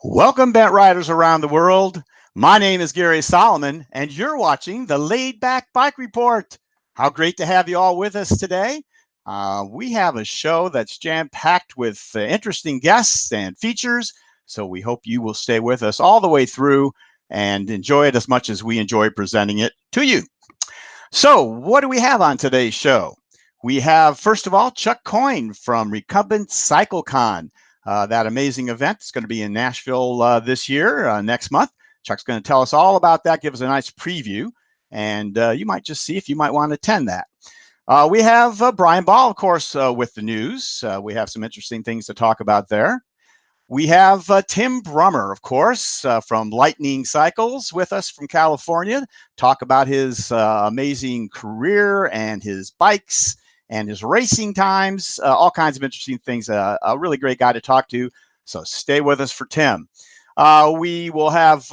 Welcome, bent riders around the world. My name is Gary Solomon, and you're watching the Laidback Bike Report. How great to have you all with us today. We have a show that's jam-packed with interesting guests and features, so we hope you will stay with us all the way through and enjoy it as much as we enjoy presenting it to you. So what do we have on today's show? We have, first of all, Chuck Coyne from Recumbent Cycle-Con. That amazing event is going to be in Nashville this year, next month. Chuck's going to tell us all about that, give us a nice preview, and you might just see if you might want to attend that. We have Brian Ball, of course, with the news. We have some interesting things to talk about there. We have Tim Brummer, of course, from Lightning Cycles with us from California, talk about his amazing career and his bikes and his racing times, all kinds of interesting things. A really great guy to talk to, so stay with us for Tim. We will have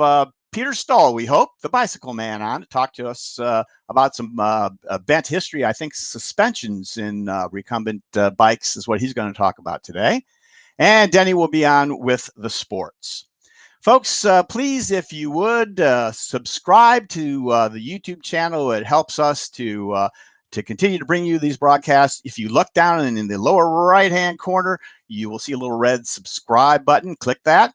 Peter Stull, we hope, the bicycle man, on to talk to us about some bent history. I think suspensions in recumbent bikes is what he's going to talk about today. And Denny will be on with the sports. Folks, please, if you would, subscribe to the YouTube channel. It helps us to continue to bring you these broadcasts. If you look down and in the lower right-hand corner, you will see a little red subscribe button. Click that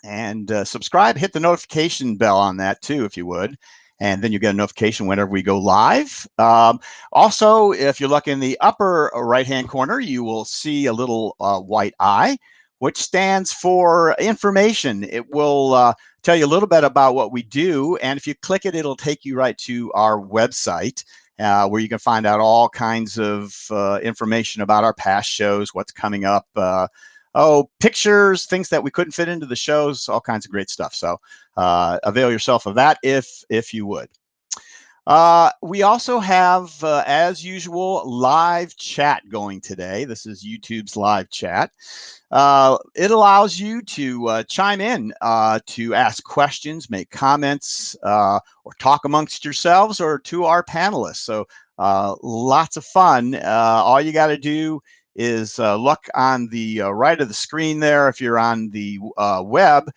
and subscribe. Hit the notification bell on that too, if you would. And then you get a notification whenever we go live. Also, if you look in the upper right-hand corner, you will see a little white eye, which stands for information. It will tell you a little bit about what we do. And if you click it, it'll take you right to our website, where you can find out all kinds of information about our past shows, what's coming up, pictures, things that we couldn't fit into the shows, all kinds of great stuff. So avail yourself of that if you would. We also have, as usual, live chat going today. This is YouTube's live chat. It allows you to chime in, to ask questions, make comments, or talk amongst yourselves or to our panelists. So lots of fun. All you got to do is look on the right of the screen there. If you're on the web,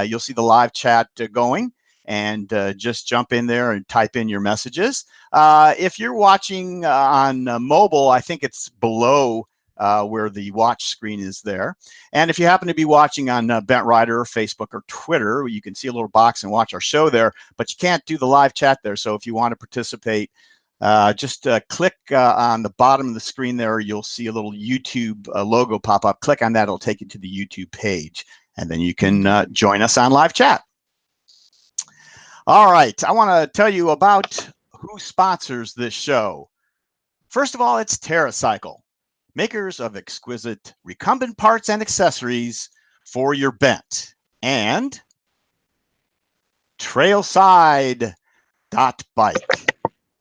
you'll see the live chat going, and just jump in there and type in your messages. If you're watching on mobile, I think it's below where the watch screen is there. And if you happen to be watching on Bent Rider, Facebook, or Twitter, you can see a little box and watch our show there, but you can't do the live chat there. So if you want to participate, just click on the bottom of the screen there. You'll see a little YouTube logo pop up. Click on that. It'll take you to the YouTube page, and then you can join us on live chat. All right. I want to tell you about who sponsors this show. First of all, it's Terracycle, makers of exquisite recumbent parts and accessories for your bent, and Trailside.bike,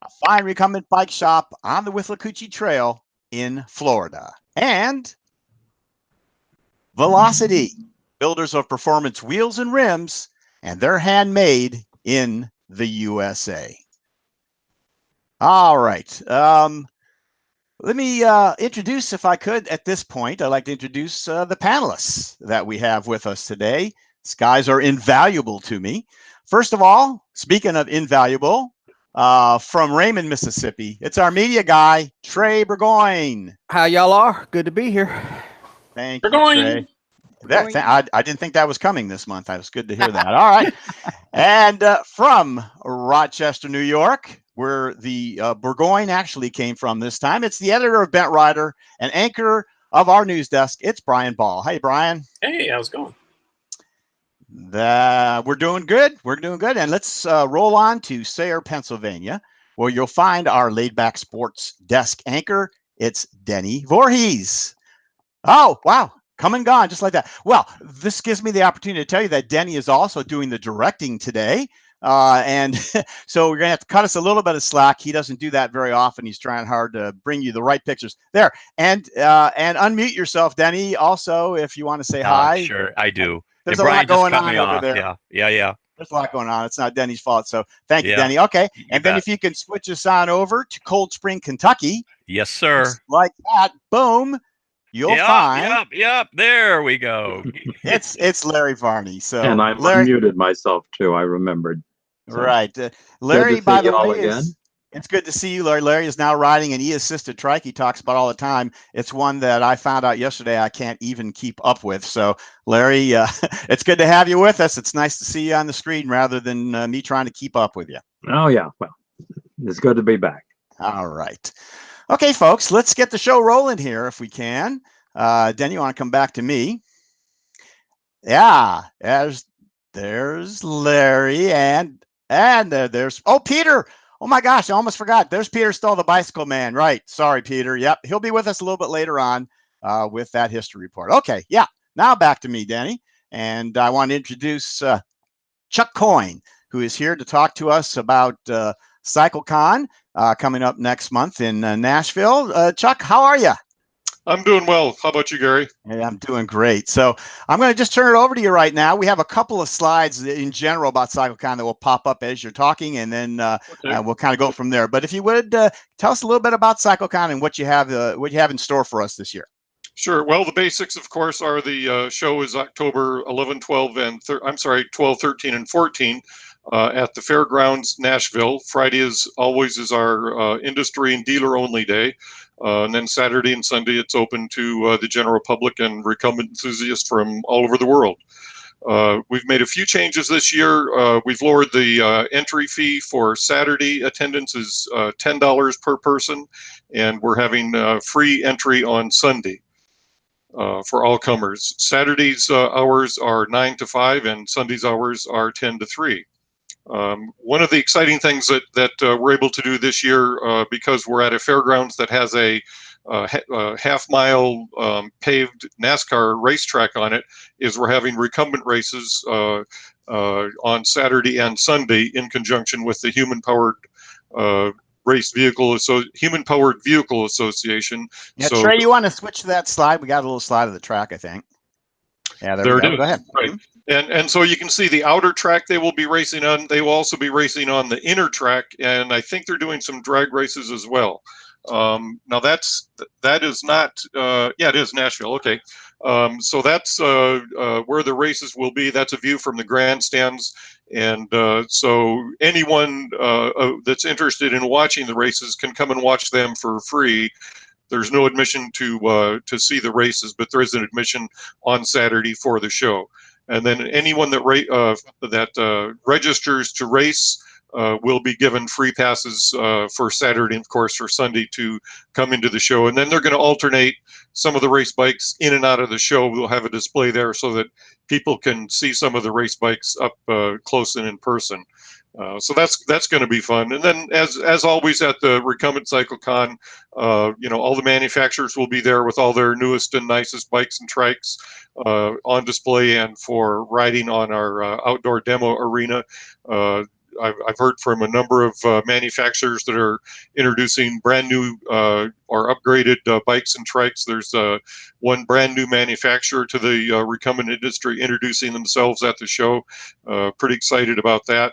a fine recumbent bike shop on the Withlacoochee Trail in Florida, and Velocity, builders of performance wheels and rims, and they're handmade in the USA. All right. Let me introduce, if I could, at this point, I'd like to introduce the panelists that we have with us today. These guys are invaluable to me. First of all, speaking of invaluable, from Raymond, Mississippi, it's our media guy, Trey Burgoyne. How y'all are? Good to be here. Thank you, Trey. I didn't think that was coming this month. It was good to hear that. All right. And from Rochester, New York, where the Burgoyne actually came from this time, it's the editor of Bent Rider and anchor of our news desk. It's Brian Ball. Hey, Brian. Hey, how's it going? We're doing good. We're doing good. And let's roll on to Sayre, Pennsylvania, where you'll find our Laidback Sports desk anchor. It's Denny Voorhees. Oh, wow. Come and gone, just like that. Well, this gives me the opportunity to tell you that Denny is also doing the directing today. And so we're going to have to cut us a little bit of slack. He doesn't do that very often. He's trying hard to bring you the right pictures there. And unmute yourself, Denny, also, if you want to say hi. Sure, I do. There's a lot going on over there. Yeah. There's a lot going on. It's not Denny's fault. So thank you, Denny. Okay. And then if you can switch us on over to Cold Spring, Kentucky. Yes, sir. Just like that. Boom. you'll find Yep. There we go. it's Larry Varney. So And I Larry, unmuted myself too. I remembered. So, right. good Larry, to see by the y'all way, again. it's good to see you, Larry. Larry is now riding an e-assisted trike he talks about all the time. It's one that I found out yesterday I can't even keep up with. So, Larry, it's good to have you with us. It's nice to see you on the screen rather than me trying to keep up with you. Oh, yeah. Well, it's good to be back. All right. Okay, folks, let's get the show rolling here if we can. Denny, you want to come back to me? Yeah, there's Larry and there's Peter. Oh my gosh, I almost forgot. There's Peter Stull, the bicycle man. Right. Sorry, Peter. Yep. He'll be with us a little bit later on with that history report. Okay. Yeah. Now back to me, Denny. And I want to introduce Chuck Coyne, who is here to talk to us about Cycle-Con coming up next month in Nashville. Chuck, how are you? I'm doing well. How about you, Gary? Hey, I'm doing great. So I'm going to just turn it over to you right now. We have a couple of slides in general about Cycle-Con that will pop up as you're talking, and then we'll kind of go from there. But if you would tell us a little bit about Cycle-Con and what you have in store for us this year. Sure. Well, the basics, of course, are the show is October 11, 12, and 12, 13, and 14 at the Fairgrounds, Nashville. Friday is always our industry and dealer only day. And then Saturday and Sunday, it's open to the general public and recumbent enthusiasts from all over the world. We've made a few changes this year. We've lowered the entry fee for Saturday. Attendance is $10 per person, and we're having free entry on Sunday for all comers. Saturday's hours are 9 to 5, and Sunday's hours are 10 to 3. One of the exciting things that we're able to do this year, because we're at a fairgrounds that has a half-mile paved NASCAR racetrack on it, is we're having recumbent races on Saturday and Sunday in conjunction with the Human Powered Vehicle Association. Yeah, So Trey, you want to switch to that slide? We got a little slide of the track, I think. Yeah, there we go. Go ahead. Right. And so you can see the outer track they will be racing on. They will also be racing on the inner track, and I think they're doing some drag races as well. Now that is not it is Nashville. Okay. So that's where the races will be. That's a view from the grandstands, and so anyone that's interested in watching the races can come and watch them for free. There's no admission to see the races, but there is an admission on Saturday for the show. And then anyone that registers to race will be given free passes for Saturday and, of course, for Sunday to come into the show. And then they're going to alternate some of the race bikes in and out of the show. We'll have a display there so that people can see some of the race bikes up close and in person. So that's going to be fun. And then, as always at the Recumbent Cycle-Con, all the manufacturers will be there with all their newest and nicest bikes and trikes on display and for riding on our outdoor demo arena. I've heard from a number of manufacturers that are introducing brand new or upgraded bikes and trikes. There's one brand new manufacturer to the recumbent industry introducing themselves at the show. Pretty excited about that.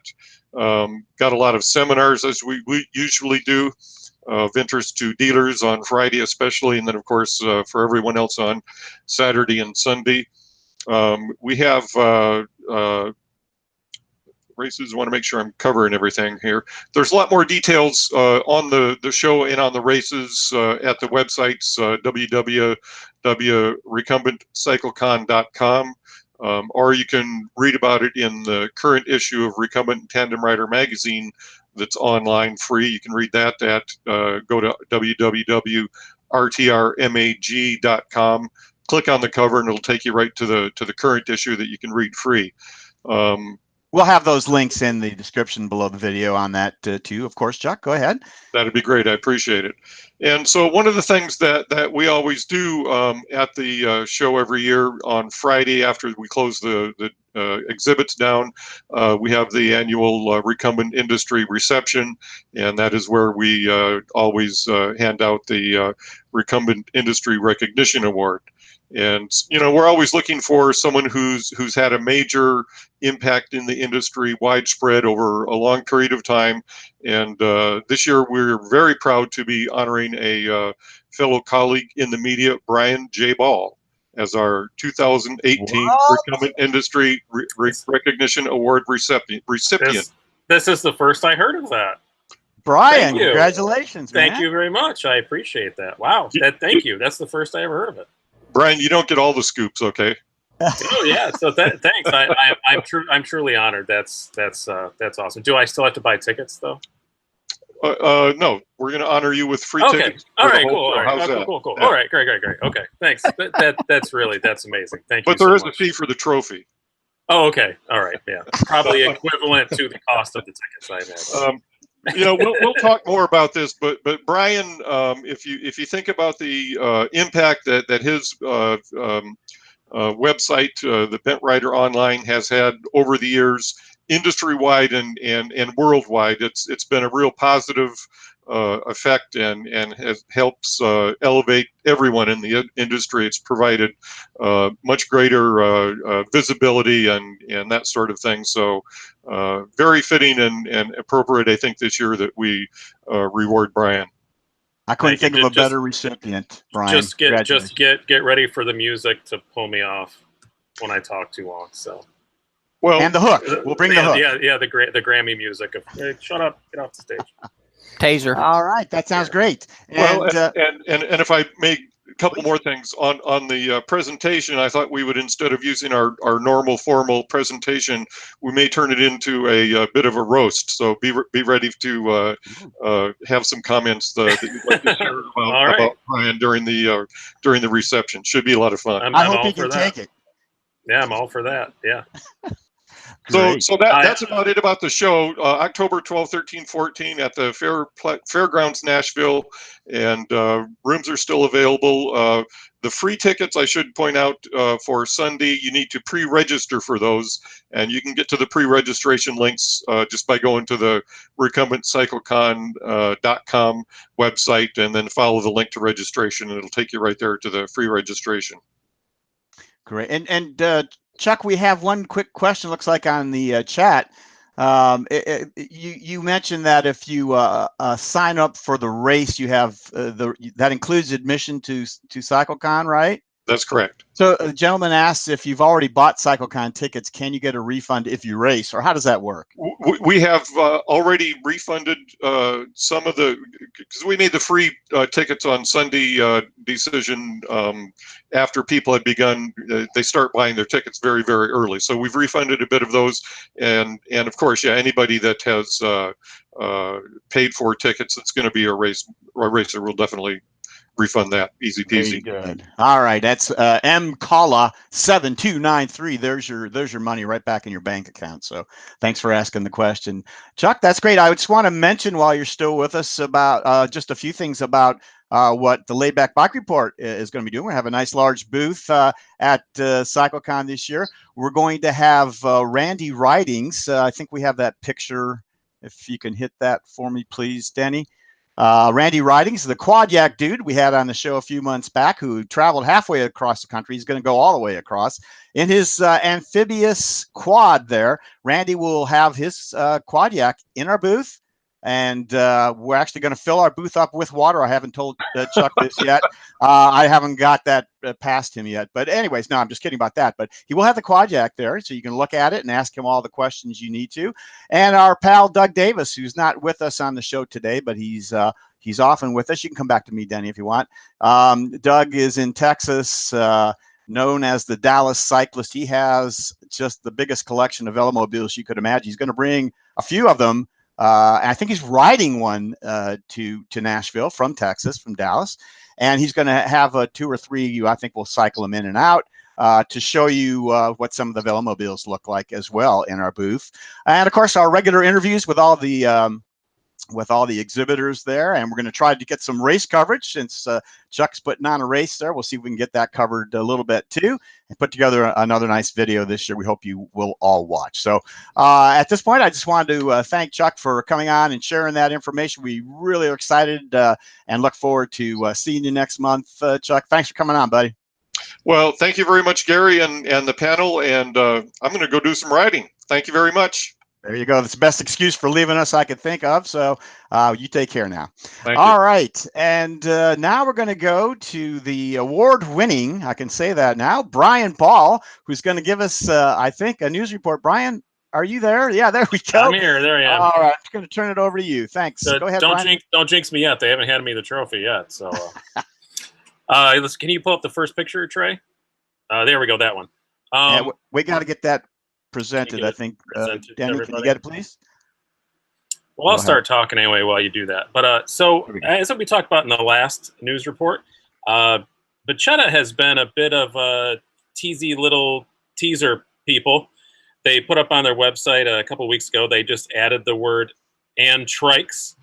Got a lot of seminars, as we usually do, of interest to dealers on Friday especially, and then of course for everyone else on Saturday and Sunday. We have races. I want to make sure I'm covering everything here. There's a lot more details on the show and on the races at the websites www.recumbentcyclecon.com. Or you can read about it in the current issue of Recumbent Tandem Rider magazine that's online free. You can read that at go to www.rtrmag.com, click on the cover, and it'll take you right to the current issue that you can read free. We'll have those links in the description below the video on that too. Of course, Chuck, go ahead. That'd be great. I appreciate it. And so one of the things that we always do at the show every year on Friday after we close the exhibits down. We have the annual Recumbent Industry Reception, and that is where we always hand out the Recumbent Industry Recognition Award. And we're always looking for someone who's had a major impact in the industry, widespread over a long period of time. And this year we're very proud to be honoring a fellow colleague in the media, Brian J. Ball, as our 2018 Recumbent Industry Recognition Award recipient. This is the first I heard of that. Brian, congratulations, man. Thank you very much. I appreciate that. Wow. Thank you. That's the first I ever heard of it. Brian, you don't get all the scoops, okay? Oh yeah. So thanks. I'm truly honored. That's awesome. Do I still have to buy tickets though? No, we're going to honor you with free tickets. All right, cool. All right, How's that? cool. Yeah. All right, great. Okay, thanks. That's amazing. Thank you. But there is so a much. fee for the trophy. Oh, okay. All right. Yeah, probably equivalent to the cost of the tickets, I imagine. We'll talk more about this, but Brian, if you think about the impact that his website, the Bent Rider Online, has had over the years, industry-wide and worldwide, it's been a real positive effect and helps elevate everyone in the industry. It's provided much greater visibility and that sort of thing. So very fitting and appropriate, I think, this year that we reward Brian. I couldn't think of a better recipient, Brian. Just get ready for the music to pull me off when I talk too long. So. Well, and the hook. We'll bring the hook. Yeah, the Grammy music of hey, shut up, get off the stage. Taser. All right, that sounds great. And, well, and if I make a couple more things on the presentation, I thought we would, instead of using our normal formal presentation, we may turn it into a bit of a roast. So be ready to have some comments that you'd like to share about Brian during the reception. Should be a lot of fun. I hope you can take it. Yeah, I'm all for that. Yeah. So that's about it about the show. October 12, 13, 14 at the Fairgrounds Nashville, and rooms are still available. The free tickets, I should point out, for Sunday, you need to pre-register for those, and you can get to the pre-registration links just by going to the Recumbent Cycle-Con.com website and then follow the link to registration, and it'll take you right there to the free registration. Great. And Chuck, we have one quick question, looks like, on the chat. You mentioned that if you sign up for the race, you have that includes admission to Cycle-Con, right? That's correct. So the gentleman asks, if you've already bought Cycle-Con tickets, can you get a refund if you race, or how does that work? We have already refunded some of the, because we made the free tickets on Sunday decision after people had begun. They start buying their tickets very, very early. So we've refunded a bit of those, and of course, yeah, anybody that has paid for tickets that's going to be a racer will definitely refund that. Easy peasy. Very good. All right, that's MCalla 7293. There's your money right back in your bank account. So thanks for asking the question, Chuck. That's great. I just want to mention, while you're still with us, about just a few things about what the Laidback Bike Report is going to be doing. We have a nice large booth at Cycle-Con this year. We're going to have Randy Ridings. I think we have that picture. If you can hit that for me, please, Denny. Randy Ridings, the Quadyak dude we had on the show a few months back, who traveled halfway across the country. He's going to go all the way across in his amphibious quad there. Randy will have his Quadyak in our booth, and we're actually going to fill our booth up with water. I haven't told Chuck this yet. I haven't got that past him yet. But anyways, no, I'm just kidding about that. But he will have the Quadyak there, so you can look at it and ask him all the questions you need to. And our pal Doug Davis, who's not with us on the show today, but he's often with us. You can come back to me, Denny, if you want. Doug is in Texas, known as the Dallas cyclist. He has just the biggest collection of velomobiles you could imagine. He's going to bring a few of them. I think he's riding one to Nashville from Texas, from Dallas, and he's going to have 2 or 3. I think we'll cycle them in and out to show you what some of the velomobiles look like as well in our booth. And of course, our regular interviews with all the with all the exhibitors there, and we're going to try to get some race coverage since Chuck's putting on a race there. We'll see if we can get that covered a little bit too, and put together another nice video this year. We hope you will all watch. So at this point, I just wanted to thank Chuck for coming on and sharing that information. We really are excited and look forward to seeing you next month. Chuck, thanks for coming on, buddy. Well, thank you very much, Gary, and the panel, and I'm going to go do some riding. Thank you very much. There you go. That's the best excuse for leaving us I could think of. So you take care now. Thank All you. right. And now we're going to go to the award-winning, I can say that now, Brian Paul, who's going to give us, I think, a news report. Brian, are you there? Yeah, there we go. I'm here. There I am. All right. I'm going to turn it over to you. Thanks. Go ahead, Brian. Don't jinx me yet. They haven't handed me the trophy yet. So, can you pull up the first picture, Trey? There we go. That one. Yeah, we got to get that presented, I think. Denny, can you get it, please? Well, I'll start talking anyway while you do that. But so, as we talked about in the last news report, Bacchetta has been a bit of a teasy little teaser people. They put up on their website a couple weeks ago, they just added the word and trikes,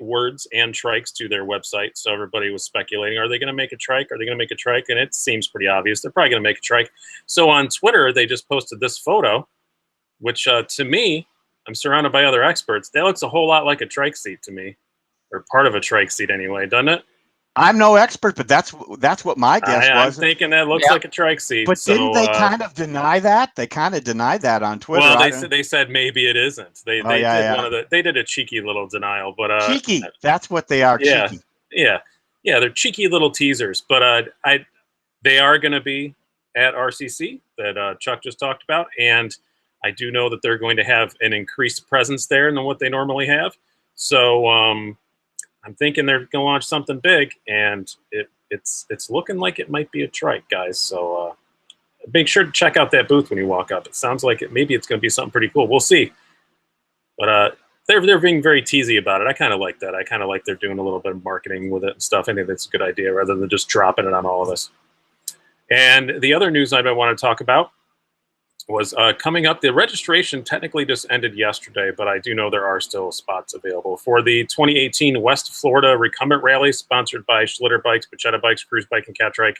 words and trikes to their website. So everybody was speculating, are they going to make a trike? Are they going to make a trike? And it seems pretty obvious. They're probably going to make a trike. So on Twitter, they just posted this photo, which to me, I'm surrounded by other experts. That looks a whole lot like a trike seat to me, or part of a trike seat anyway, doesn't it? I'm no expert, but that's what my guess was. I'm thinking that looks like a trike seat. But didn't they kind of deny that? They kind of denied that on Twitter. Well, they said maybe it isn't. They did a cheeky little denial, but cheeky. That's what they are. Yeah, cheeky. Yeah. They're cheeky little teasers, but they are going to be at RCC that Chuck just talked about, and I do know that they're going to have an increased presence there than what they normally have. So I'm thinking they're going to launch something big, and it's looking like it might be a trike, guys. So make sure to check out that booth when you walk up. It sounds like maybe it's going to be something pretty cool. We'll see. But they're being very teasy about it. I kind of like that. I kind of like they're doing a little bit of marketing with it and stuff. I think that's a good idea rather than just dropping it on all of us. And the other news I want to talk about was coming up. The registration technically just ended yesterday, but I do know there are still spots available for the 2018 West Florida Recumbent Rally, sponsored by Schlitter Bikes, Bacchetta Bikes, Cruise Bike, and Quadyak.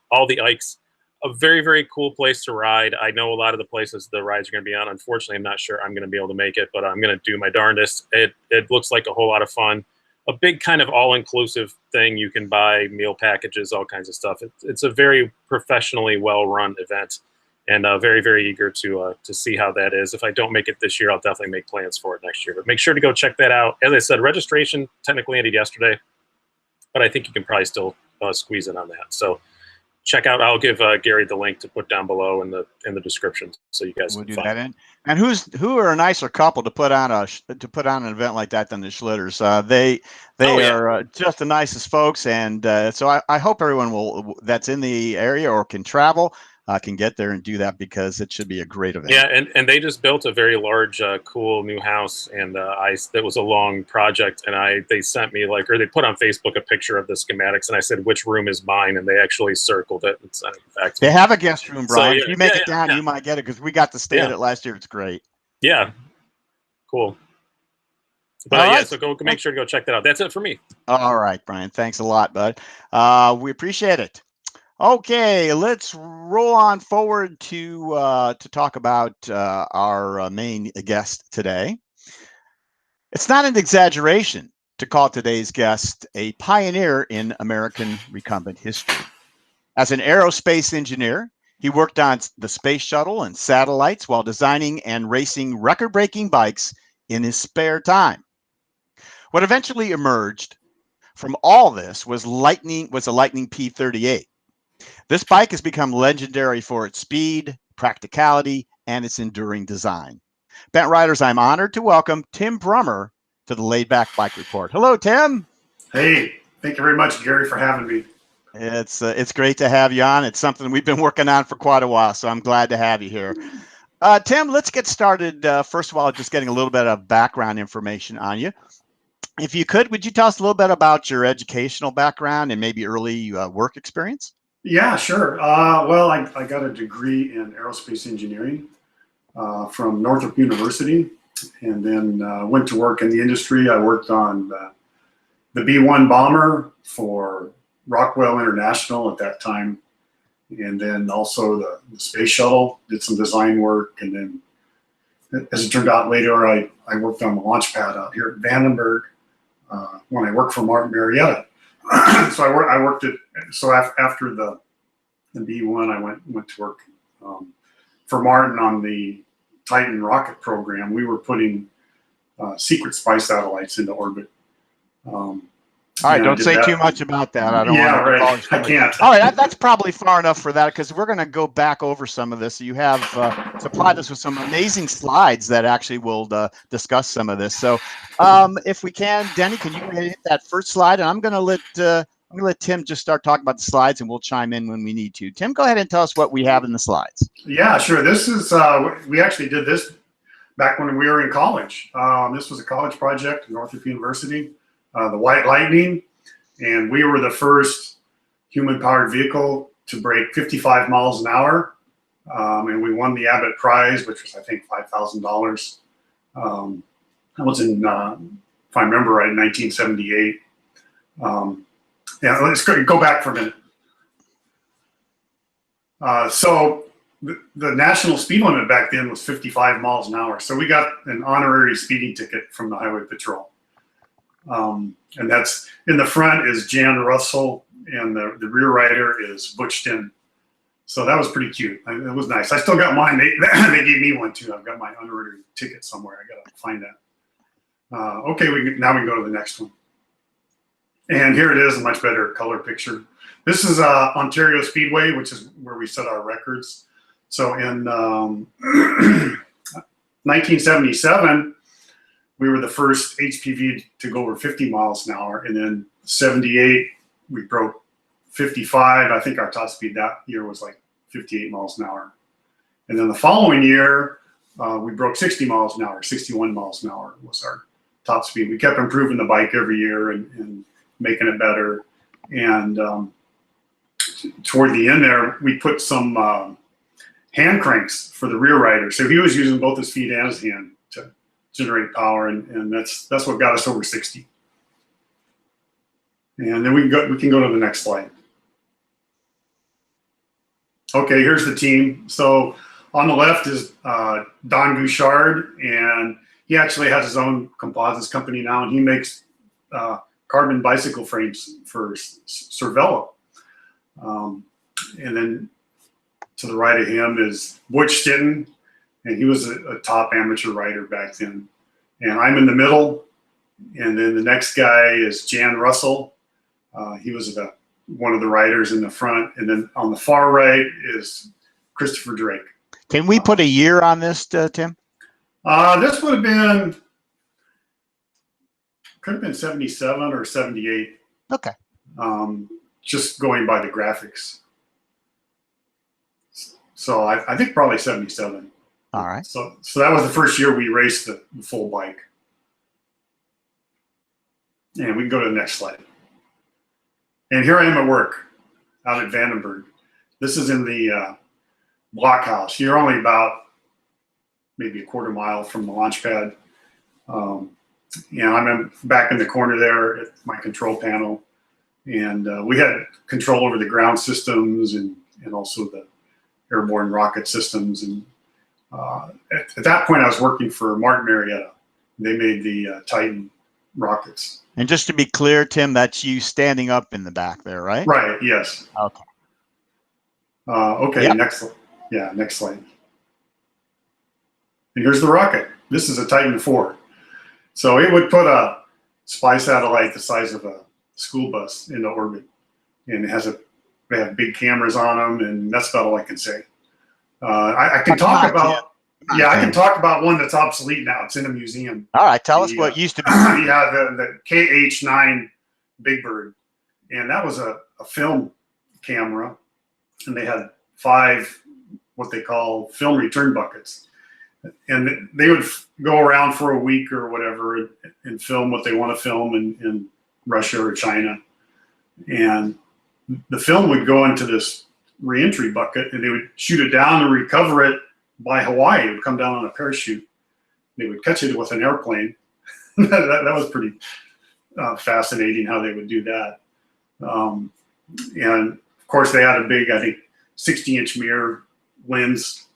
All the Ikes. A very, very cool place to ride. I know a lot of the places the rides are going to be on. Unfortunately, I'm not sure I'm going to be able to make it, but I'm going to do my darndest. It looks like a whole lot of fun. A big kind of all-inclusive thing. You can buy meal packages, all kinds of stuff. It's a very professionally well-run event. And very, very eager to see how that is. If I don't make it this year, I'll definitely make plans for it next year. But make sure to go check that out. As I said, registration technically ended yesterday, but I think you can probably still squeeze in on that. So check out. I'll give Gary the link to put down below in the description, so you guys we'll can do find that in. And who are a nicer couple to put on an event like that than the Schlitters? They are just the nicest folks, and so I hope everyone that's in the area or can travel. Can get there and do that, because it should be a great event. Yeah, and they just built a very large, cool new house, and that was a long project, and they sent me or they put on Facebook a picture of the schematics, and I said, which room is mine, and they actually circled it and sent it back to me. They have a guest room, Brian. So, if you make it down, you might get it, because we got to stay at it last year. It's great. Yeah, cool. But so go make sure to go check that out. That's it for me. All right, Brian. Thanks a lot, bud. We appreciate it. Okay, let's roll on forward to talk about our main guest today. It's not an exaggeration to call today's guest a pioneer in American recumbent history. As an aerospace engineer, he worked on the space shuttle and satellites while designing and racing record-breaking bikes in his spare time. What eventually emerged from all this was a Lightning P38. This bike has become legendary for its speed, practicality, and its enduring design. Bent Riders, I'm honored to welcome Tim Brummer to the Laidback Bike Report. Hello, Tim. Hey, thank you very much, Gary, for having me. It's great to have you on. It's something we've been working on for quite a while, so I'm glad to have you here. Tim, let's get started. First of all, just getting a little bit of background information on you. If you could, would you tell us a little bit about your educational background and maybe early work experience? Yeah, sure. Well, I got a degree in aerospace engineering from Northrop University. and then went to work in the industry. I worked on the B-1 bomber for Rockwell International at that time, and then also the space shuttle, did some design work, and then as it turned out later, I worked on the launch pad out here at Vandenberg when I worked for Martin Marietta. So I worked at, so after the B-1, I went to work for Martin on the Titan rocket program. We were putting secret spy satellites into orbit. All right, don't say too much about that. I don't Yeah, want to right. I can't. All right, that's probably far enough for that, because we're going to go back over some of this. You have supplied us with some amazing slides that actually will discuss some of this. So if we can, Denny, can you hit that first slide? And I'm going to let Tim just start talking about the slides, and we'll chime in when we need to. Tim, go ahead and tell us what we have in the slides. Yeah, sure. This is, we actually did this back when we were in college. This was a college project at Northrop University. The White Lightning, and we were the first human-powered vehicle to break 55 miles an hour, and we won the Abbott Prize, which was, I think, $5,000. That was in, if I remember right, 1978. Yeah, let's go back for a minute. So the national speed limit back then was 55 miles an hour, so we got an honorary speeding ticket from the Highway Patrol. And that's in the front is Jan Russell, and the rear rider is Butch Denny. So that was pretty cute. It was nice. I still got mine. They gave me one too. I've got my honorary ticket somewhere. I got to find that. Okay, now we can go to the next one. And here it is, a much better color picture. This is Ontario Speedway, which is where we set our records. So in 1977, we were the first HPV to go over 50 miles an hour. And then 78, we broke 55. I think our top speed that year was like 58 miles an hour. And then the following year, we broke 60 miles an hour. 61 miles an hour was our top speed. We kept improving the bike every year and making it better. And toward the end there, we put some hand cranks for the rear rider. So he was using both his feet and his hand to generate power, and that's what got us over 60. And then we can go to the next slide. Okay, here's the team. So on the left is Don Gouchard, and he actually has his own composites company now, and he makes carbon bicycle frames for Cervelo. And then to the right of him is Butch Denny, and he was a top amateur rider back then. And I'm in the middle, and then the next guy is Jan Russell. He was one of the riders in the front, and then on the far right is Christopher Drake. Can we put a year on this, Tim? This would have been, could have been 77 or 78. Okay. Just going by the graphics. So I think probably 77. All right. So that was the first year we raced the full bike. And we can go to the next slide. And here I am at work out at Vandenberg. This is in the blockhouse. You're only about maybe a quarter mile from the launch pad. And I'm back in the corner there at my control panel. And we had control over the ground systems and also the airborne rocket systems. And at that point, I was working for Martin Marietta. They made the Titan rockets. And just to be clear, Tim, that's you standing up in the back there, right? Right, yes. Okay. Okay, yep. Next slide. And here's the rocket. This is a Titan 4. So it would put a spy satellite the size of a school bus into orbit. And they have big cameras on them, and that's about all I can say. I can talk about, I can talk about one that's obsolete now. It's in a museum. All right, tell us what used to be. Yeah, the KH-9 Big Bird, and that was a film camera, and they had 5 what they call film return buckets, and they would go around for a week or whatever and film what they want to film in Russia or China, and the film would go into this reentry bucket, and they would shoot it down and recover it by Hawaii. It would come down on a parachute, they would catch it with an airplane. that was pretty fascinating how they would do that. And of course, they had a big, I think, 60-inch mirror lens,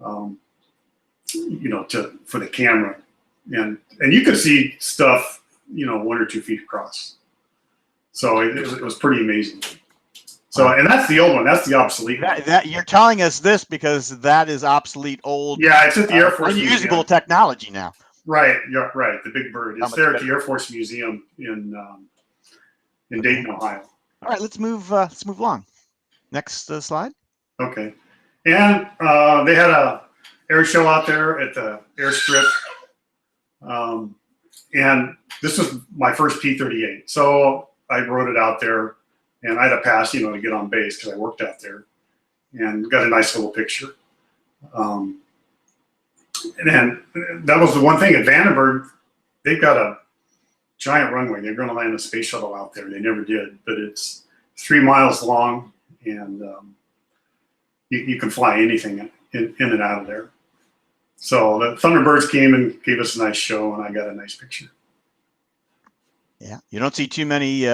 you know, for the camera, and you could see stuff, you know, 1 or 2 feet across. So it was pretty amazing. So, and that's the old one. That's the obsolete one. That you're telling us this because that is obsolete, old. Yeah, it's at the Air Force unusable Museum. Technology now. Right. Yeah. Right. The big bird. It's there at the Air Force Museum in Dayton, Ohio. All right, let's move along. Next slide. Okay. And they had a air show out there at the airstrip. And this was my first P-38. So I rode it out there, and I had a pass, you know, to get on base because I worked out there, and got a nice little picture. And then that was the one thing at Vandenberg. They've got a giant runway. They're going to land a space shuttle out there. They never did, but it's 3 miles long, and you can fly anything in and out of there. So the Thunderbirds came and gave us a nice show, and I got a nice picture. Yeah, you don't see too many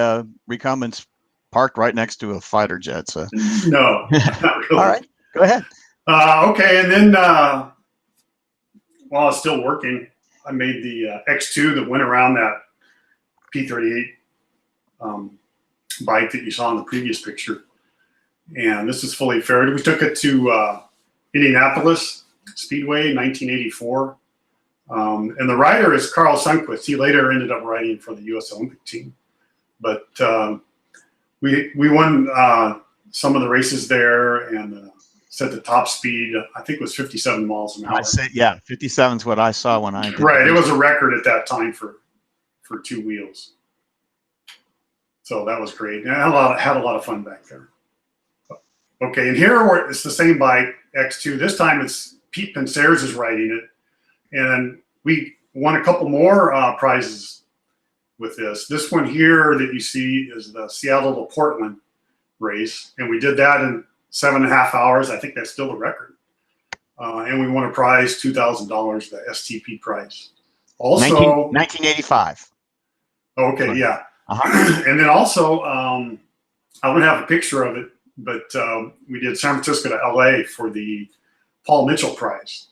recumbents parked right next to a fighter jet. So no, not really. All right, go ahead. Okay, and then while I was still working, I made the X2 that went around that P-38 bike that you saw in the previous picture. And this is fully faired. We took it to Indianapolis Speedway in 1984. And the rider is Carl Sundquist. He later ended up riding for the U.S. Olympic team. But we won some of the races there and set the top speed. I think it was 57 miles an hour. I said, yeah, 57 is what I saw when I did. Right, it was a record at that time for 2 wheels. So that was great. And I had a lot of fun back there. Okay, and here it's the same bike, X2. This time it's Pete Pensares is riding it. And we won a couple more prizes with this. This one here that you see is the Seattle to Portland race. And we did that in 7.5 hours. I think that's still a record. And we won a prize, $2,000, the STP prize. Also, 1985. Okay, yeah. And then also, I don't have a picture of it, but we did San Francisco to LA for the Paul Mitchell prize.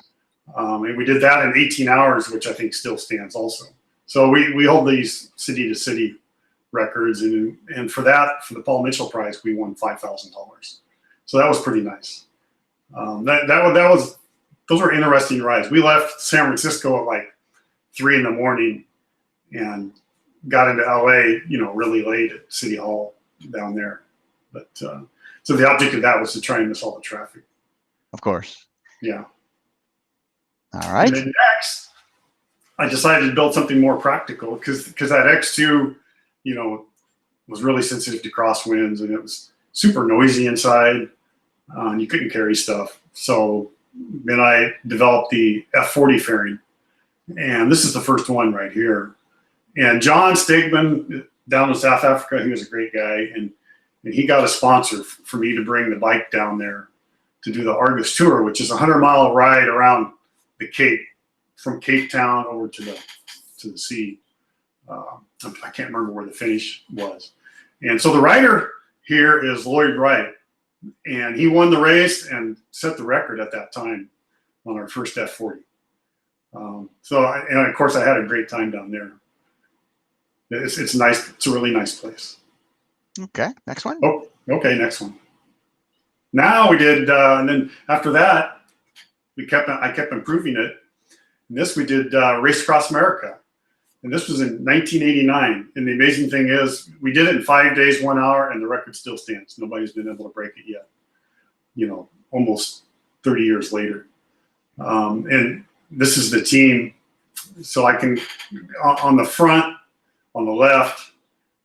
And we did that in 18 hours, which I think still stands also. So we hold these city to city records. And for the Paul Mitchell prize, we won $5,000. So that was pretty nice. Those were interesting rides. We left San Francisco at like 3 in the morning and got into LA, you know, really late at City Hall down there. But so the object of that was to try and miss all the traffic. Of course. Yeah. All right. And then next, I decided to build something more practical because that X2, you know, was really sensitive to crosswinds and it was super noisy inside. And you couldn't carry stuff. So then I developed the F40 fairing. And this is the first one right here. And John Stegman down in South Africa, he was a great guy. And he got a sponsor for me to bring the bike down there to do the Argus Tour, which is a 100-mile ride around the Cape, from Cape Town over to the sea. I can't remember where the finish was. And so the rider here is Lloyd Wright. And he won the race and set the record at that time on our first F40. And of course, I had a great time down there. It's nice. It's a really nice place. Okay, next one. Oh, okay, next one. Now we did, and then after that, I kept improving it. And this we did Race Across America. And this was in 1989. And the amazing thing is we did it in 5 days, 1 hour, and the record still stands. Nobody's been able to break it yet, you know, almost 30 years later. And this is the team. So I can, on the front, on the left,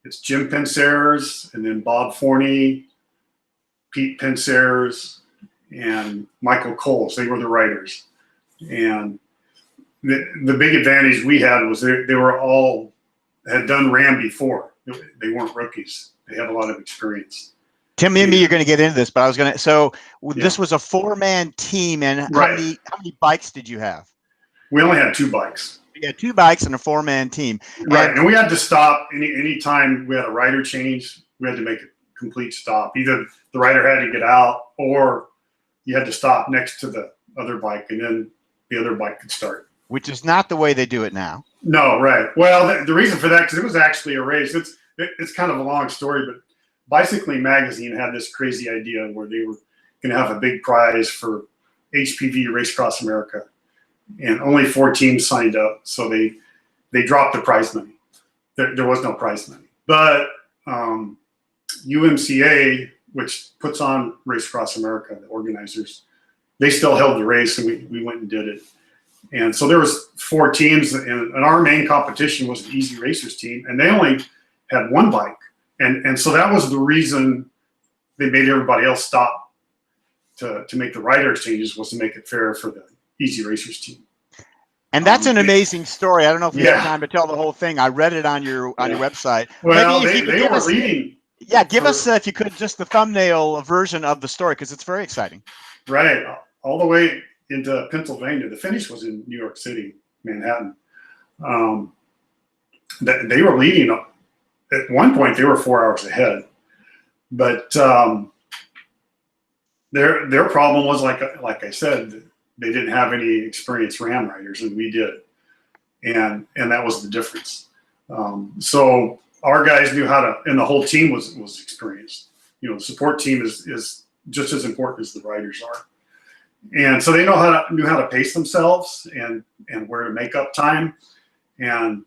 it's Jim Pensares, and then Bob Forney, Pete Pensares, and Michael Coles. They were the riders. And the big advantage we had was they were all had done RAAM before. They weren't rookies. They had a lot of experience. Tim, maybe you're going to get into this, but I was going to. So this was a 4-man team, and how many bikes did you have? We only had 2 bikes. You had 2 bikes and a 4-man team. Right, and we had to stop any time we had a rider change. We had to make a complete stop. Either the rider had to get out, or you had to stop next to the other bike, and then the other bike could start. Which is not the way they do it now. No, right. Well, the reason for that, because it was actually a race. It's kind of a long story, but Bicycling Magazine had this crazy idea where they were going to have a big prize for HPV Race Across America, and only 4 teams signed up, so they dropped the prize money. There was no prize money, but UMCA, which puts on Race Across America, the organizers, they still held the race, and we went and did it. And so there was 4 teams, and our main competition was the Easy Racers team, and they only had 1 bike. And so that was the reason they made everybody else stop to make the rider exchanges, was to make it fair for the Easy Racers team. And that's an amazing story. I don't know if you Yeah. have time to tell the whole thing. I read it on your website. Well, Maybe if you could they give were us, leading. yeah, give us if you could just the thumbnail version of the story, because it's very exciting. Right, all the way into Pennsylvania. The finish was in New York City, Manhattan. They were leading. At one point, they were 4 hours ahead, but their problem was, like I said, they didn't have any experienced RAAM riders, and we did, and that was the difference. So our guys knew how to, and the whole team was experienced. You know, the support team is just as important as the riders are. And so they knew how to pace themselves and where to make up time. And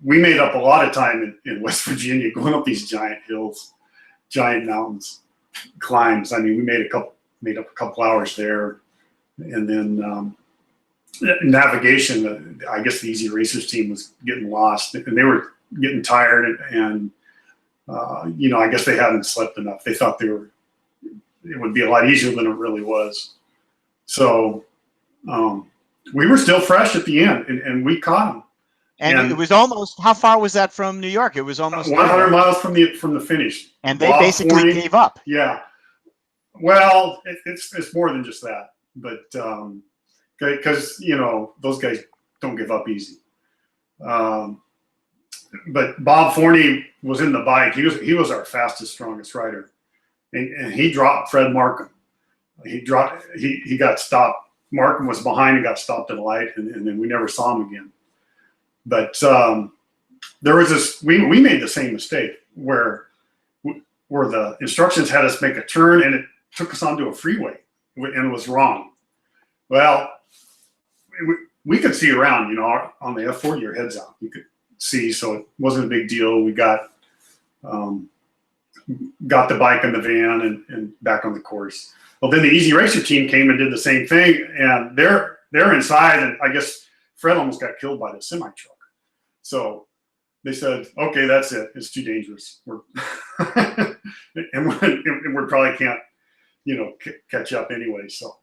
we made up a lot of time in West Virginia, going up these giant hills, giant mountains, climbs. I mean, we made up a couple hours there. And then navigation, I guess the Easy Racers team was getting lost, and they were getting tired, and I guess they hadn't slept enough. They thought it would be a lot easier than it really was. So we were still fresh at the end, and we caught them. And it was almost, how far was that from New York? It was almost 100 miles from the finish. And they basically gave up. Yeah. Well, it's more than just that, but because those guys don't give up easy. But Bob Forney was in the bike. He was our fastest, strongest rider, and he dropped Fred Markham. He got stopped. Markham was behind and got stopped at a light, and then we never saw him again. But there was this. We made the same mistake where the instructions had us make a turn, and it took us onto a freeway, and it was wrong. Well, we could see around, on the F40, your head's out. You could see, so it wasn't a big deal. We got the bike in the van and back on the course. Well, then the Easy Racer team came and did the same thing, and they're inside, and I guess Fred almost got killed by the semi truck. So they said, "Okay, that's it. It's too dangerous. We probably can't, catch up anyway." So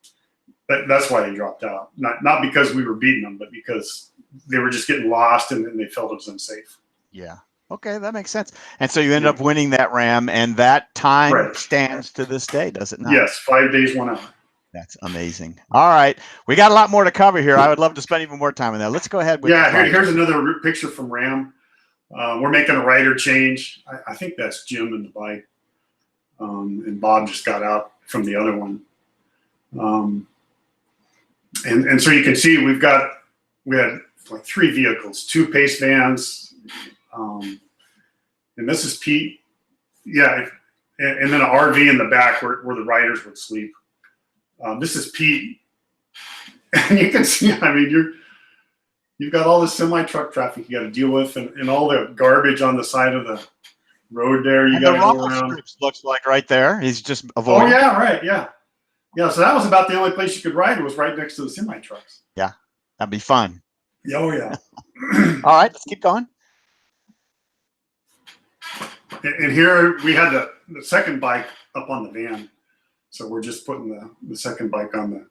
that's why they dropped out. Not because we were beating them, but because they were just getting lost and they felt it was unsafe. Yeah. Okay, that makes sense. And so you ended up winning that RAAM, and that time stands to this day, does it not? Yes, 5 days, 1 hour. That's amazing. All right, we got a lot more to cover here. I would love to spend even more time on that. Let's go ahead with here's another picture from RAAM. We're making a rider change. I think that's Jim in the bike, and Bob just got out from the other one. And so you can see we had like 3 vehicles, 2 pace vans, and this is Pete. Yeah, and then an RV in the back where the riders would sleep. This is Pete, and you can see. I mean, you've got all the semi truck traffic you got to deal with, and all the garbage on the side of the road there. You got to go around. Strips looks like right there. He's just avoiding. Oh yeah, right, yeah. Yeah, so that was about the only place you could ride, was right next to the semi trucks. Yeah, that'd be fun. Oh yeah. All right, let's keep going. And here we had the second bike up on the van, so we're just putting the second bike on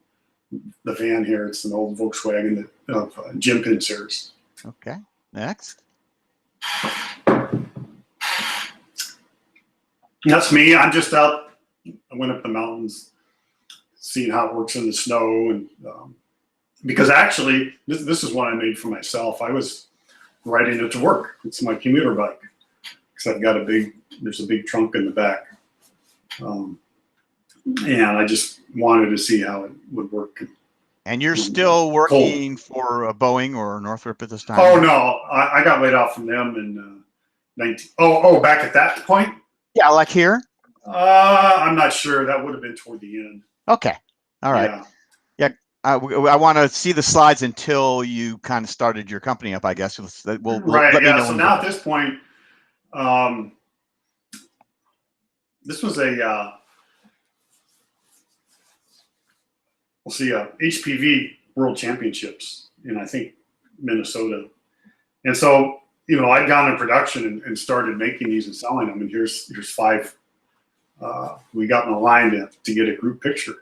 the van here. It's an old Volkswagen of Jim Pinser's. Okay, next. That's me. I'm just out. I went up the mountains, seeing how it works in the snow, and because actually this is one I made for myself. I was riding it to work. It's my commuter bike because I've got there's a big trunk in the back. And I just wanted to see how it would work. And you're still working for Boeing or Northrop at this time? Oh no, I got laid off from them in 19. Back at that point? Yeah, like here. I'm not sure. That would have been toward the end. Okay, all right. Yeah. I want to see the slides until you kind of started your company up, I guess. We'll right. Let me know so now at this point, this was a HPV World Championships in, I think, Minnesota. And so, I'd gone in production and started making these and selling them. And here's 5. We got in a line to get a group picture.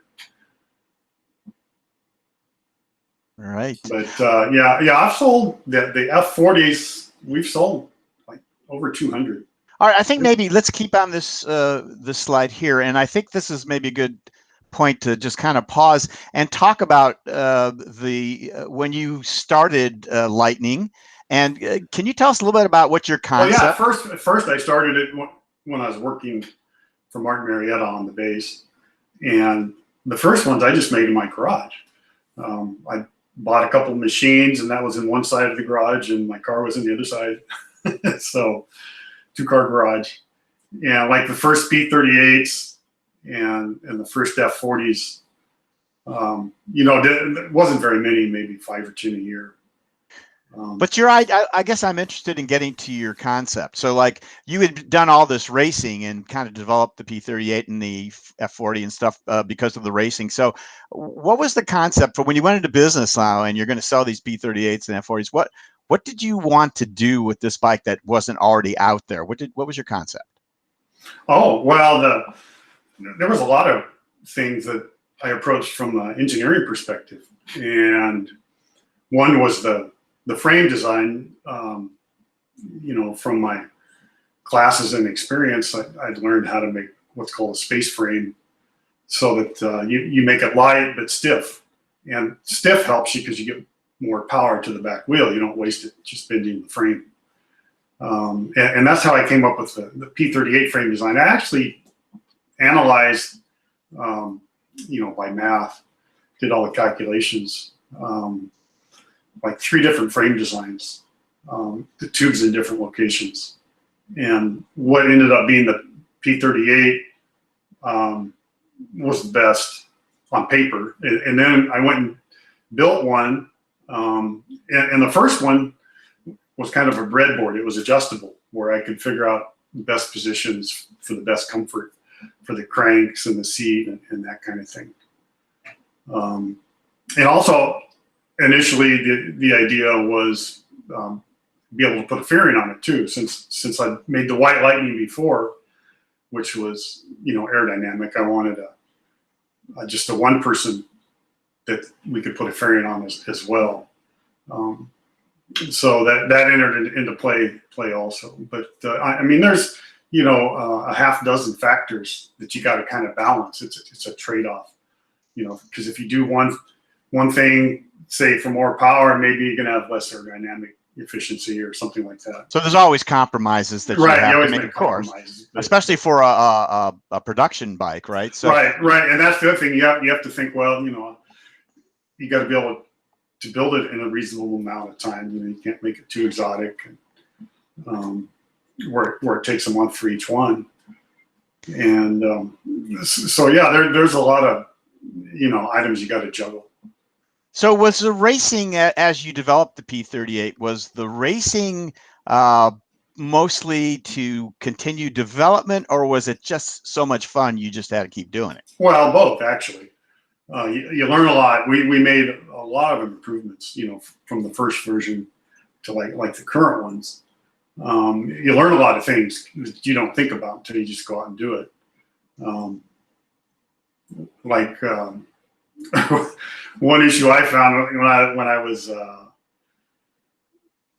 All right. But I've sold the F40s. We've sold like over 200. All right. I think maybe let's keep on this slide here. And I think this is maybe a good point to just kind of pause and talk about when you started Lightning. And can you tell us a little bit about what your concept? Well, yeah, first I started it when I was working for Martin Marietta on the base. And the first ones I just made in my garage. I bought a couple of machines, and that was in one side of the garage, and my car was in the other side. So 2-car garage. And like the first P38s and the first F40s, it wasn't very many, maybe 5 or 10 a year. But I guess I'm interested in getting to your concept. So like you had done all this racing and kind of developed the P38 and the F40 and stuff because of the racing. So what was the concept for when you went into business now and you're going to sell these P38s and F40s? What did you want to do with this bike that wasn't already out there? What was your concept? Oh, well, there was a lot of things that I approached from an engineering perspective. And one was the frame design. From my classes and experience, I'd learned how to make what's called a space frame so that you make it light but stiff. And stiff helps you because you get more power to the back wheel. You don't waste it just bending the frame. And that's how I came up with the P38 frame design. I actually analyzed, by math, did all the calculations, like 3 different frame designs, the tubes in different locations. And what ended up being the P38 was the best on paper. And then I went and built one. And the first one was kind of a breadboard. It was adjustable, where I could figure out the best positions for the best comfort for the cranks and the seat and that kind of thing. And also, initially, the idea was be able to put a fairing on it too, since I made the White Lightning before, which was aerodynamic. I wanted just a one-person that we could put a fairing on as well. So that entered into play also. But there's a half dozen factors that you got to kind of balance. It's a trade-off, because if you do one thing, say for more power, maybe you're going to have less aerodynamic efficiency or something like that. So there's always compromises that you have to make, of course, especially for a production bike, right? So right, and that's the other thing. You have to think. Well, you got to be able to build it in a reasonable amount of time. You can't make it too exotic, where it takes a month for each one. And so yeah, there's a lot of items you got to juggle. So was the racing, as you developed the P38, was the racing mostly to continue development, or was it just so much fun you just had to keep doing it? Well, both, actually. You learn a lot. We made a lot of improvements, from the first version to like the current ones. You learn a lot of things that you don't think about until you just go out and do it. One issue I found when I was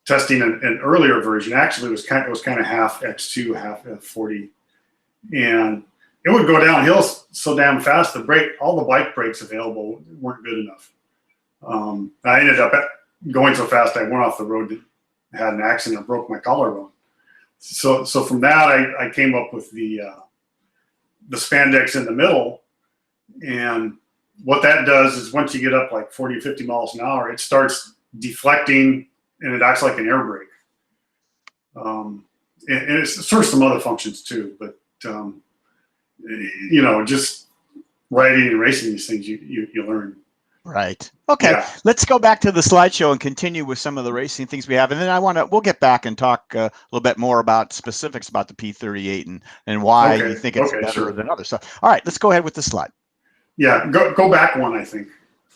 testing an earlier version, actually it was kind of half X2, half F40, and it would go downhill so damn fast. All the bike brakes available weren't good enough. I ended up going so fast I went off the road and had an accident and broke my collarbone. So from that I came up with the spandex in the middle, and what that does is once you get up like 40 or 50 miles an hour, it starts deflecting and it acts like an air brake. And it serves some other functions too, but just riding and racing these things, you learn. Right. Okay. Yeah. Let's go back to the slideshow and continue with some of the racing things we have, and then we'll get back and talk a little bit more about specifics about the P38 and why you think it's better than others. So, all right, let's go ahead with the slide. Yeah, go back one, I think.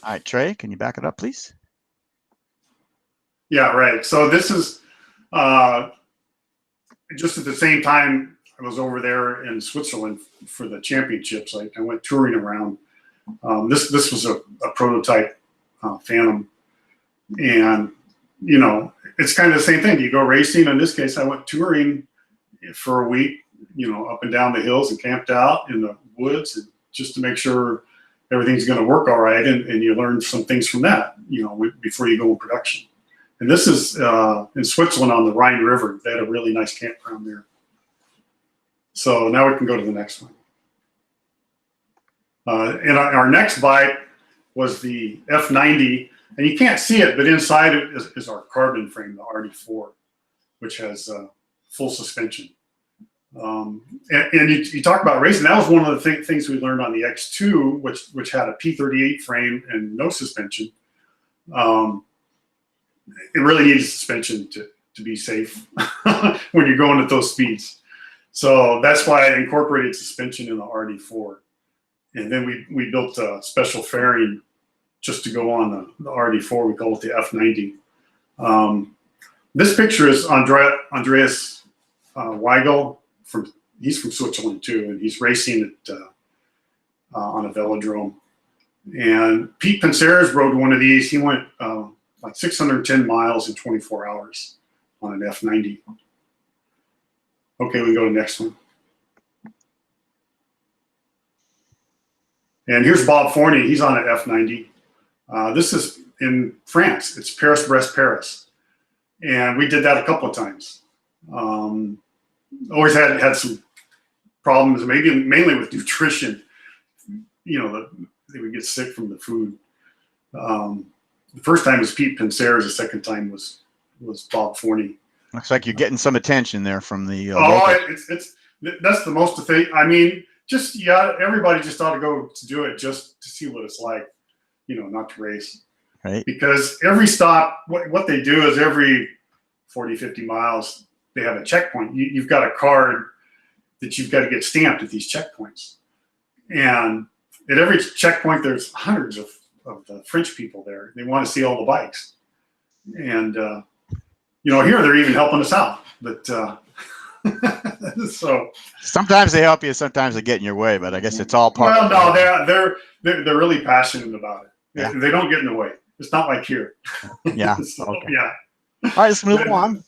All right, Trey, can you back it up, please? Yeah, right. So this is just at the same time I was over there in Switzerland for the championships. I went touring around. This was a prototype Phantom, and it's kind of the same thing. You go racing. In this case, I went touring for a week, up and down the hills and camped out in the woods just to make sure everything's going to work all right, and you learn some things from that, before you go in production. And this is in Switzerland on the Rhine River. They had a really nice campground there. So now we can go to the next one. And our next bike was the F90, and you can't see it, but inside it is our carbon frame, the RD4, which has full suspension. And you talk about racing. That was one of the things we learned on the X2, which had a P38 frame and no suspension. It really needs suspension to be safe when you're going at those speeds. So that's why I incorporated suspension in the RD4. And then we built a special fairing just to go on the RD4. We call it the F90. This picture is Andreas Weigel. He's from Switzerland too, and he's racing on a velodrome. And Pete Penceres rode one of these. He went like 610 miles in 24 hours on an F90. Okay, we go to the next one. And here's Bob Forney. He's on an F90. This is in France. It's Paris-Brest-Paris. And we did that a couple of times. Always had some problems, mainly with nutrition. They would get sick from the food. The first time was Pete Penceres. The second time was Bob Forney. Looks like you're getting some attention there from the. That's the most thing. I mean, everybody just ought to go to do it just to see what it's like, not to race. Right. Because every stop, what they do is every 40, 50 miles, they have a checkpoint. You've got a card that you've got to get stamped at these checkpoints. And at every checkpoint, there's hundreds of the French people there. They want to see all the bikes. And, here they're even helping us out. But so sometimes they help you, sometimes they get in your way, but I guess it's all part of it. Well, no, they're really passionate about it. Yeah. They don't get in the way. It's not like here. Yeah. So, okay. Yeah. All right, let's move on.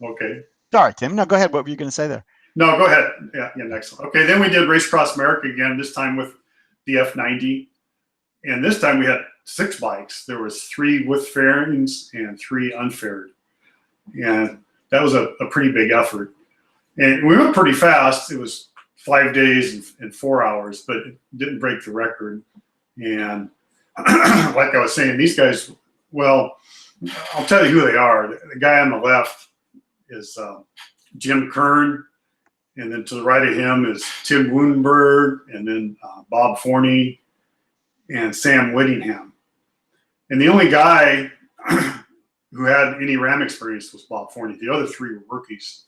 Okay. Sorry, Tim. No, go ahead. What were you going to say there? No, go ahead. Yeah, next one. Okay, then we did Race Across America again, this time with the F90. And this time we had 6 bikes. There was 3 with fairings and 3 unfaired. And that was a pretty big effort. And we went pretty fast. It was 5 days and 4 hours, but it didn't break the record. And like I was saying, these guys, well, I'll tell you who they are. The guy on the left is Jim Kern. And then to the right of him is Tim Wunberg, and then Bob Forney and Sam Whittingham. And the only guy who had any RAAM experience was Bob Forney. The other 3 were rookies.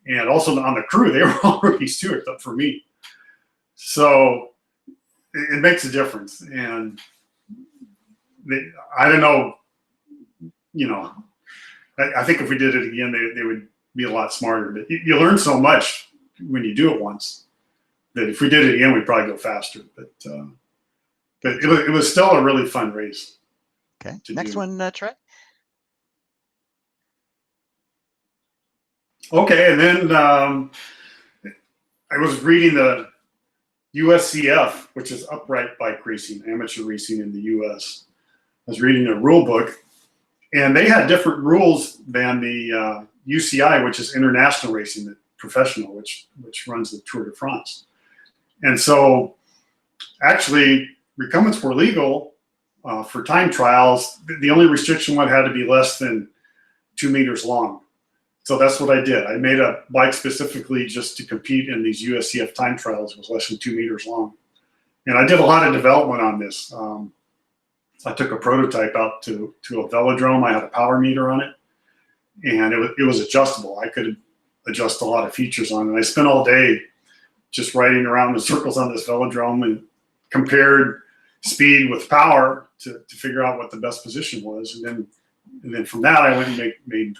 And also on the crew, they were all rookies too, except for me. So it makes a difference. And I don't know, I think if we did it again, they would be a lot smarter. But you learn so much when you do it once that if we did it again, we'd probably go faster. But it was still a really fun race. Okay. Next one, Trey. Okay, and then I was reading the USCF, which is upright bike racing, amateur racing in the U.S. was reading their rule book, and they had different rules than the UCI, which is international racing, the professional, which runs the Tour de France. And so actually recumbents were legal for time trials. The only restriction one had to be less than 2 meters long. So that's what I did. I made a bike specifically just to compete in these USCF time trials. It was less than 2 meters long. And I did a lot of development on this. I took a prototype out to a velodrome. I had a power meter on it, and it was adjustable. I could adjust a lot of features on it. I spent all day just riding around in circles on this velodrome and compared speed with power to figure out what the best position was. And then from that, I went and made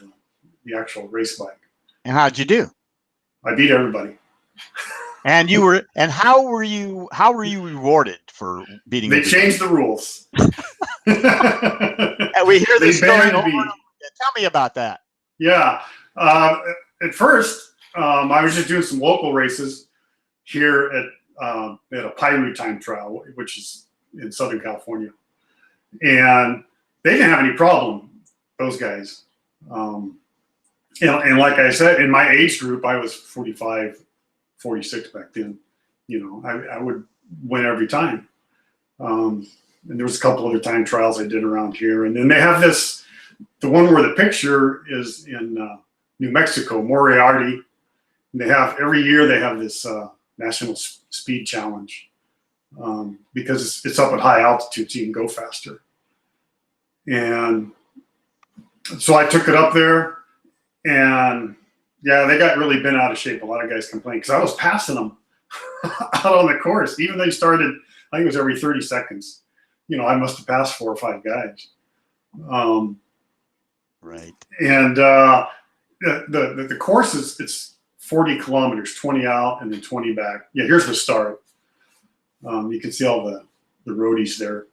the actual race bike. And how'd you do? I beat everybody. And how were you rewarded for beating? They changed the rules. And we hear this story over and over. Tell me about that. Yeah. At first, I was just doing some local races here at a Piru time trial, which is in Southern California. And they didn't have any problem, those guys. And like I said, in my age group, I was 45, 46 back then. You know, I would win every time. And there was a couple other time trials I did around here. And then they have the one where the picture is in New Mexico, Moriarty. And every year they have this national speed challenge because it's up at high altitude, so you can go faster. And so I took it up there, and yeah, they got really bent out of shape. A lot of guys complained because I was passing them out on the course, even though they started, I think it was every 30 seconds. You know, I must have passed 4 or 5 guys. Right. And the course it's 40 kilometers, 20 out and then 20 back. Yeah, here's the start. You can see all the roadies there.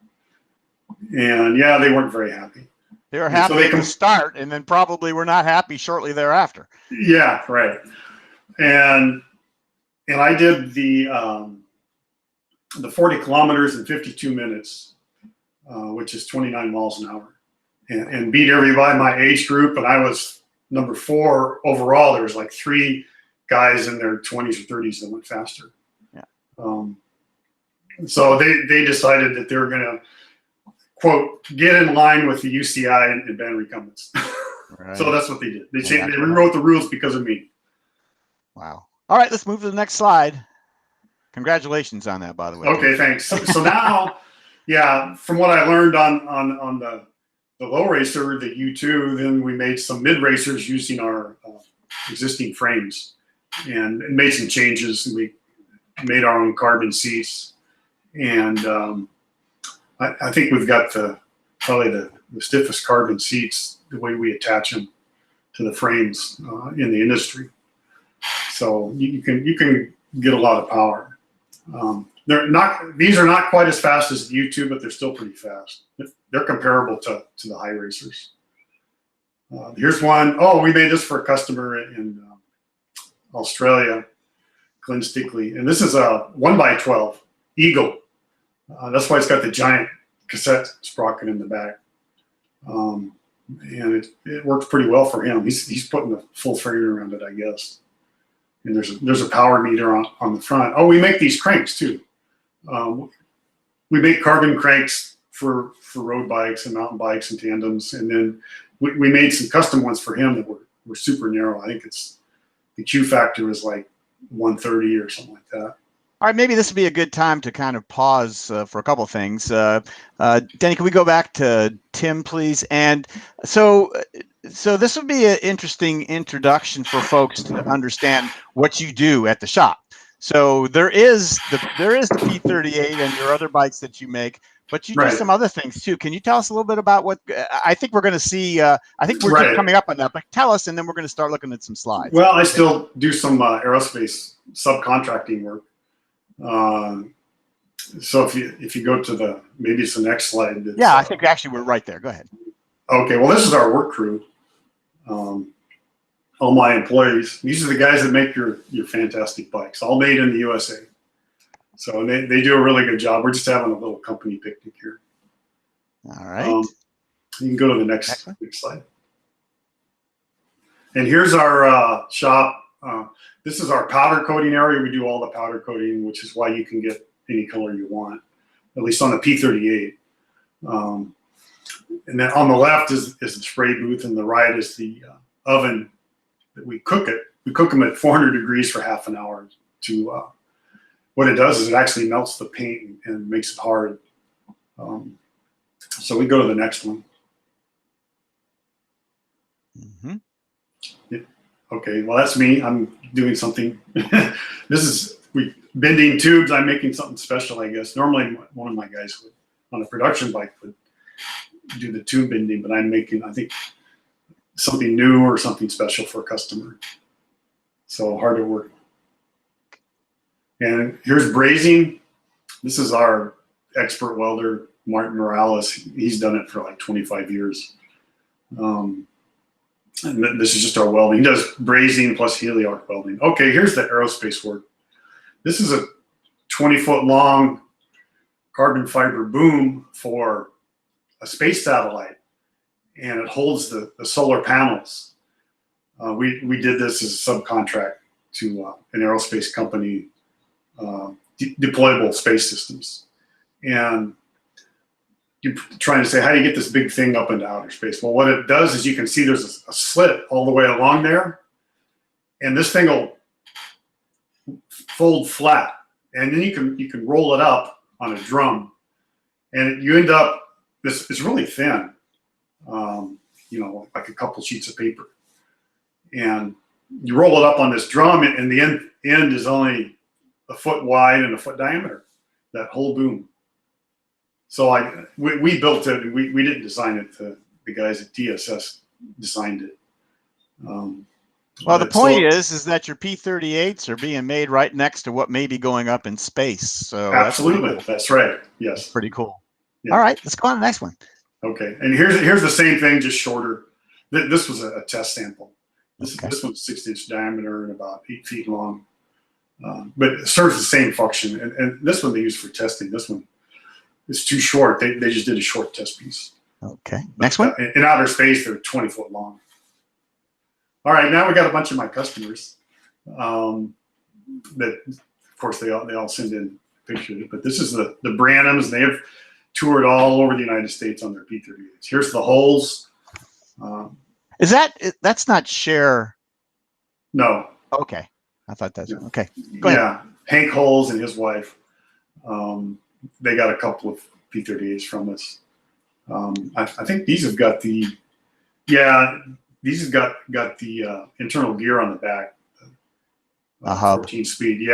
And yeah, they weren't very happy. They were happy at the start, and then probably were not happy shortly thereafter. Yeah, right. And I did the 40 kilometers in 52 minutes, which is 29 miles an hour, and beat everybody in my age group. And I was number 4 overall. There was like 3 guys in their 20s or 30s that went faster. Yeah. So they decided that they were going to, quote, get in line with the UCI and ban recumbents. Right. So that's what they did. They rewrote the rules because of me. Wow. All right, let's move to the next slide. Congratulations on that, by the way. Okay, thanks. So now, yeah, from what I learned on the low racer, the U2, then we made some mid racers using our existing frames and made some changes. We made our own carbon seats, and I think we've got probably the stiffest carbon seats, the way we attach them to the frames in the industry. So you can get a lot of power. These are not quite as fast as the U2, but they're still pretty fast. They're comparable to the high racers. Here's one. Oh, we made this for a customer in Australia, Glenn Stickley, and this is a 1x12 Eagle. That's why it's got the giant cassette sprocket in the back. And it works pretty well for him. He's putting a full frame around it, I guess. And there's a power meter on the front. Oh, we make these cranks too. We make carbon cranks for road bikes and mountain bikes and tandems. And then we made some custom ones for him that were super narrow. I think the Q factor is like 130 or something like that. All right, maybe this would be a good time to kind of pause for a couple of things. Denny, can we go back to Tim, please? And so this would be an interesting introduction for folks to understand what you do at the shop. So there is the P38 and your other bikes that you make, but you do some other things too. Can you tell us a little bit about what I think we're going to see? I think we're just coming up on that, but tell us, and then we're going to start looking at some slides. Well, I still do some aerospace subcontracting work. So if you go to maybe it's the next slide. Yeah, I think actually we're right there. Go ahead. Okay, well, this is our work crew. All my employees. These are the guys that make your fantastic bikes, all made in the USA. So they do a really good job. We're just having a little company picnic here. All right. You can go to the next Excellent. slide. And here's our shop. This is our powder coating area. We do all the powder coating, which is why you can get any color you want, at least on the P38. And then on the left is the spray booth, and the right is the oven that we cook it. We cook them at 400 degrees for half an hour. To what it does is it actually melts the paint and makes it hard. So we go to the next one. Mm-hmm. Okay, well that's me. I'm doing something. Bending tubes. I'm making something special, I guess. Normally one of my guys would, on a production bike, would do the tube bending, but I'm making, I think, something new or something special for a customer. So hard to work. And here's brazing. This is our expert welder, Martin Morales. He's done it for like 25 years. And this is just our welding. He does brazing plus heliarc welding. Okay, here's the aerospace work. This is a 20-foot long carbon fiber boom for a space satellite, and it holds the solar panels. We did this as a subcontract to an aerospace company, deployable space systems. And you're trying to say, how do you get this big thing up into outer space? Well, what it does is you can see there's a slit all the way along there, and this thing will fold flat, and then you can roll it up on a drum, and you end up, it's really thin, you know, like a couple sheets of paper, and you roll it up on this drum, and the end is only a foot wide and a foot diameter, that whole boom. So we built it, and we didn't design it. The guys at DSS designed it. Well, the point is that your P38s are being made right next to what may be going up in space. So absolutely, that's right. Yes, pretty cool. Yeah. All right, let's go on to the next one. Okay, and here's the same thing, just shorter. This was a test sample. This one's 6-inch diameter and about 8 feet long, but it serves the same function. And this one they use for testing. This one is too short. They just did a short test piece. Okay, next one. In outer space, they're 20 foot long. All right, now we got a bunch of my customers that, of course, they all send in pictures. But this is the Branhams. They have toured all over the United States on their P38s. Here's the holes. That's not Cher? No. Okay, I thought that's okay. Go ahead. Hank Holes and his wife. They got a couple of P38s from us. I think these have got the internal gear on the back. 14 speed,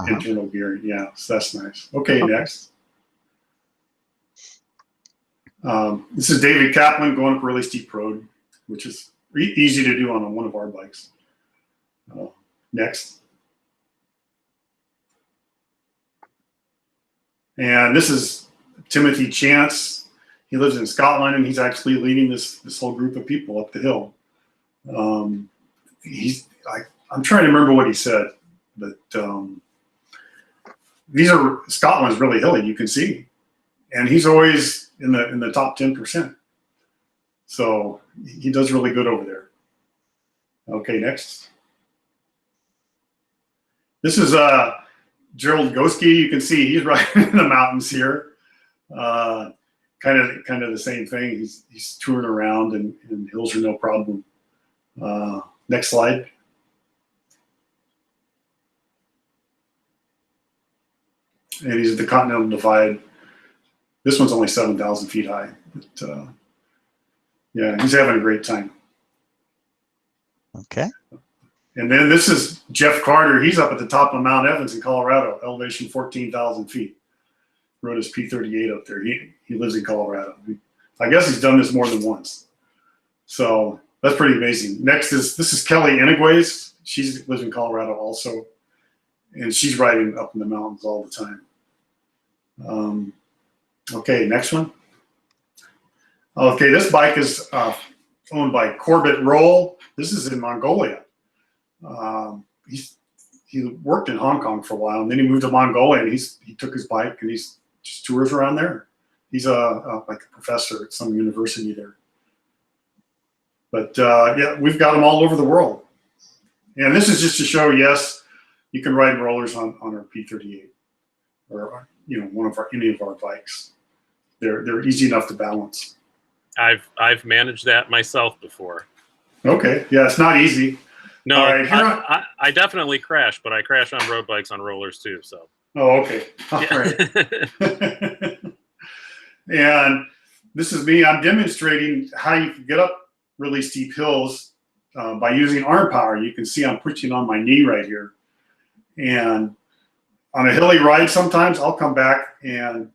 internal gear, so that's nice. Okay, next. This is David Kaplan going up a really steep road, which is easy to do on one of our bikes. Next. And this is Timothy Chance. He lives in Scotland, and he's actually leading this whole group of people up the hill. I'm trying to remember what he said, but Scotland's really hilly, you can see, and he's always in the top 10%. So he does really good over there. Okay, next. This is Gerald Goski. You can see he's right in the mountains here. Kind of the same thing. He's touring around, and hills are no problem. Next slide. And he's at the Continental Divide. This one's only 7,000 feet high, but he's having a great time. Okay. And then this is Jeff Carter. He's up at the top of Mount Evans in Colorado, elevation 14,000 feet. Rode his P38 up there. He lives in Colorado. I guess he's done this more than once. So that's pretty amazing. Next this is Kelly Iniguez. She lives in Colorado also, and she's riding up in the mountains all the time. Okay, next one. Okay, this bike is owned by Corbett Roll. This is in Mongolia. He worked in Hong Kong for a while, and then he moved to Mongolia, and he took his bike and he's just tours around there. He's like a professor at some university there. But yeah, we've got them all over the world. And this is just to show, yes, you can ride rollers on our P38 or any of our bikes. They're easy enough to balance. I've managed that myself before. Okay, yeah, it's not easy. No, right, I definitely crash, but I crash on road bikes on rollers too. So. Oh, okay. All right. And this is me. I'm demonstrating how you can get up really steep hills by using arm power. You can see I'm pushing on my knee right here. And on a hilly ride, sometimes I'll come back and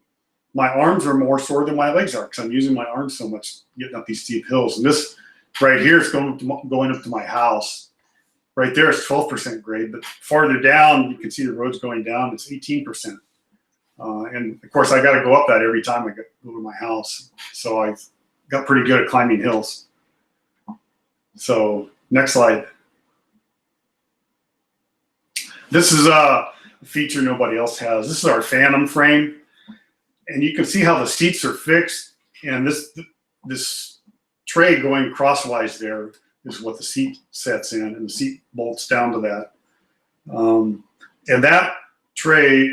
my arms are more sore than my legs are because I'm using my arms so much getting up these steep hills. And this right here is going up to my house. Right there is 12% grade, but farther down, you can see the road's going down. It's 18%. And of course, I got to go up that every time I go to my house. So I got pretty good at climbing hills. So next slide. This is a feature nobody else has. This is our Phantom frame. And you can see how the seats are fixed. And this tray going crosswise there is what the seat sets in, and the seat bolts down to that. And that tray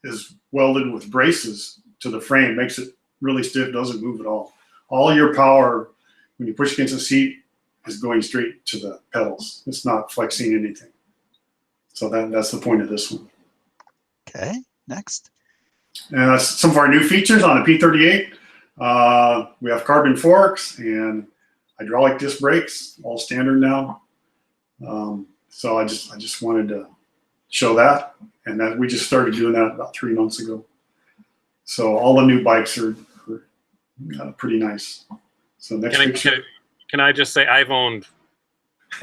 is welded with braces to the frame, makes it really stiff, doesn't move at all. All your power, when you push against the seat, is going straight to the pedals. It's not flexing anything. So that's the point of this one. Okay, next. Some of our new features on the P38. We have carbon forks and hydraulic disc brakes, all standard now. So I just wanted to show that, and that we just started doing that about 3 months ago. So all the new bikes are pretty nice. So next picture. Can I just say I've owned,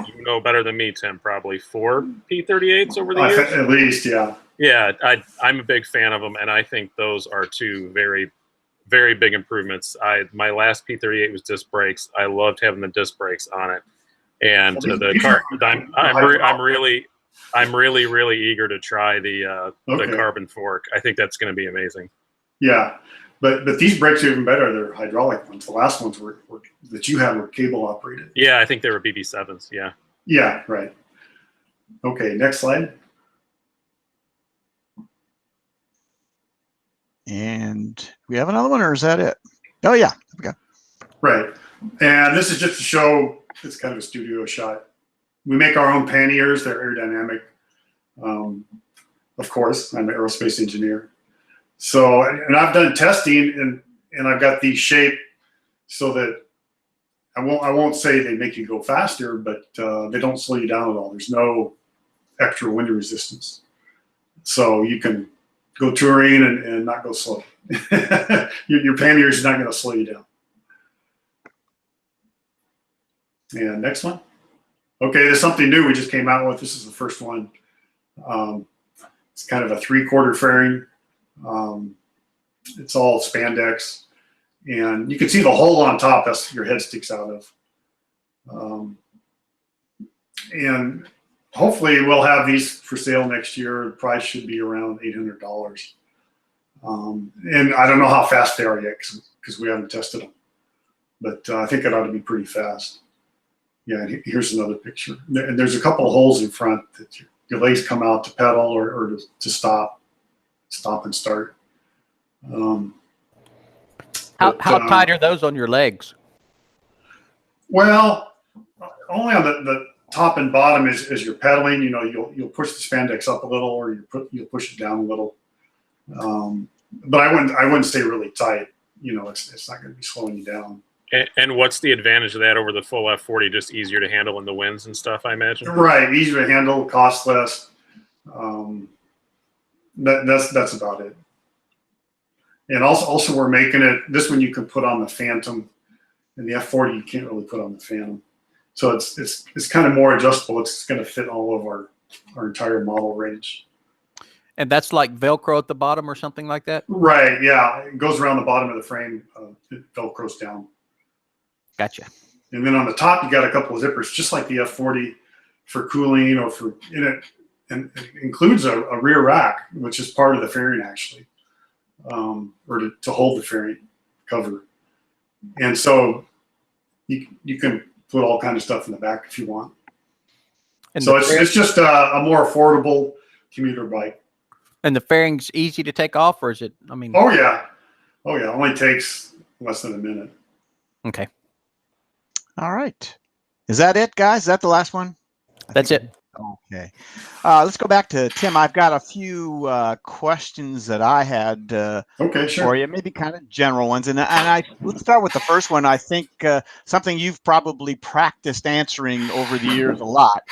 you know better than me, Tim, probably 4 P38s over the years? At least, yeah. Yeah, I'm a big fan of them, and I think those are 2 very, very big improvements. My last P38 was disc brakes. I loved having the disc brakes on it, and I'm really eager to try the carbon fork. I think that's going to be amazing. Yeah, but these brakes are even better. They're hydraulic ones. The last ones that you had were cable operated. Yeah, I think they were BB7s. Yeah. Yeah, right. Okay, next slide. And we have another one, or is that it? Oh, yeah. Okay. Right. And this is just to show, it's kind of a studio shot. We make our own panniers. They're aerodynamic. Of course, I'm an aerospace engineer. So, and I've done testing, and I've got these shaped so that I won't say they make you go faster, but they don't slow you down at all. There's no extra wind resistance. So you can go touring and not go slow. Your panniers is not going to slow you down. And next one. Okay, there's something new we just came out with. This is the first one. It's kind of a 3/4 fairing. It's all spandex. And you can see the hole on top, that's your head sticks out of. And hopefully we'll have these for sale next year. The price should be around $800. And I don't know how fast they are yet because we haven't tested them. But I think it ought to be pretty fast. Yeah, and here's another picture. And there's a couple of holes in front that your legs come out to pedal or to stop and start. How tight are those on your legs? Well, only on the top and bottom as you're pedaling. You know, you'll push the spandex up a little, or you'll push it down a little. But I wouldn't stay really tight. You know, it's not going to be slowing you down. And what's the advantage of that over the full F40? Just easier to handle in the winds and stuff, I imagine. Right, easier to handle, cost less. That's about it. And also we're making it. This one you can put on the Phantom, and the F40 you can't really put on the Phantom. So it's kind of more adjustable. It's going to fit all of our entire model range. And that's like Velcro at the bottom or something like that? Right, yeah. It goes around the bottom of the frame. It Velcros down. Gotcha. And then on the top, you got a couple of zippers, just like the F40 for cooling or and it includes a rear rack, which is part of the fairing actually. or to hold the fairing cover. And so you can put all kind of stuff in the back if you want. And So it's just a more affordable commuter bike. And the fairing's easy to take off, or is it? I mean, Oh yeah, only takes less than a minute. okay, All right. Is that it, guys? Is that the last one? that's it. Okay. Let's go back to Tim. I've got a few questions that I had Okay, sure. for you, maybe kind of general ones. And let's start with the first one. I think something you've probably practiced answering over the years a lot.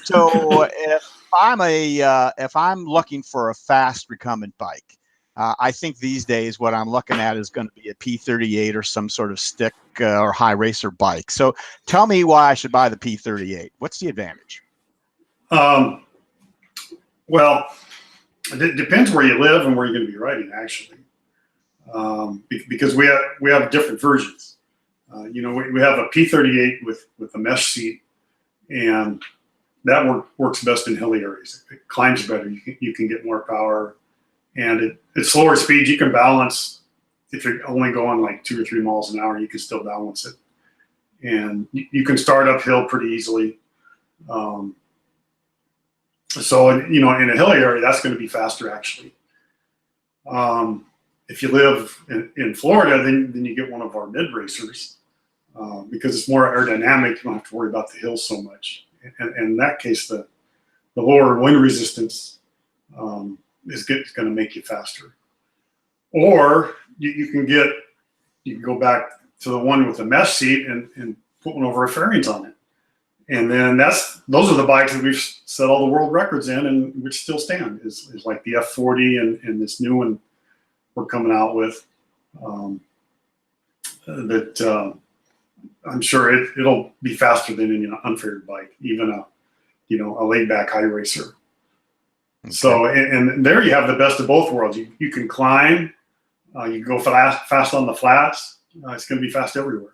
So if I'm looking for a fast recumbent bike, I think these days what I'm looking at is going to be a P38 or some sort of stick or high racer bike. So tell me why I should buy the P38. What's the advantage? Well, it depends where you live and where you're going to be riding, actually, because we have different versions. We have a P38 with a mesh seat, and that works best in hilly areas. It climbs better. You can get more power, and it's slower speed. You can balance. If you're only going like 2 or 3 miles an hour, you can still balance it, and you can start uphill pretty easily. So, in a hilly area, that's going to be faster, actually. If you live in Florida, then you get one of our mid racers because it's more aerodynamic. You don't have to worry about the hills so much. And in that case, the lower wind resistance is going to make you faster. Or you can go back to the one with the mesh seat and put one over a fairings on it. And then those are the bikes that we've set all the world records in, and which still stand. Is like the F40 and this new one we're coming out with. That I'm sure it'll be faster than an unfaired bike, even a laid-back high racer. Okay. So and there you have the best of both worlds. You can climb, you can go fast on the flats. It's going to be fast everywhere.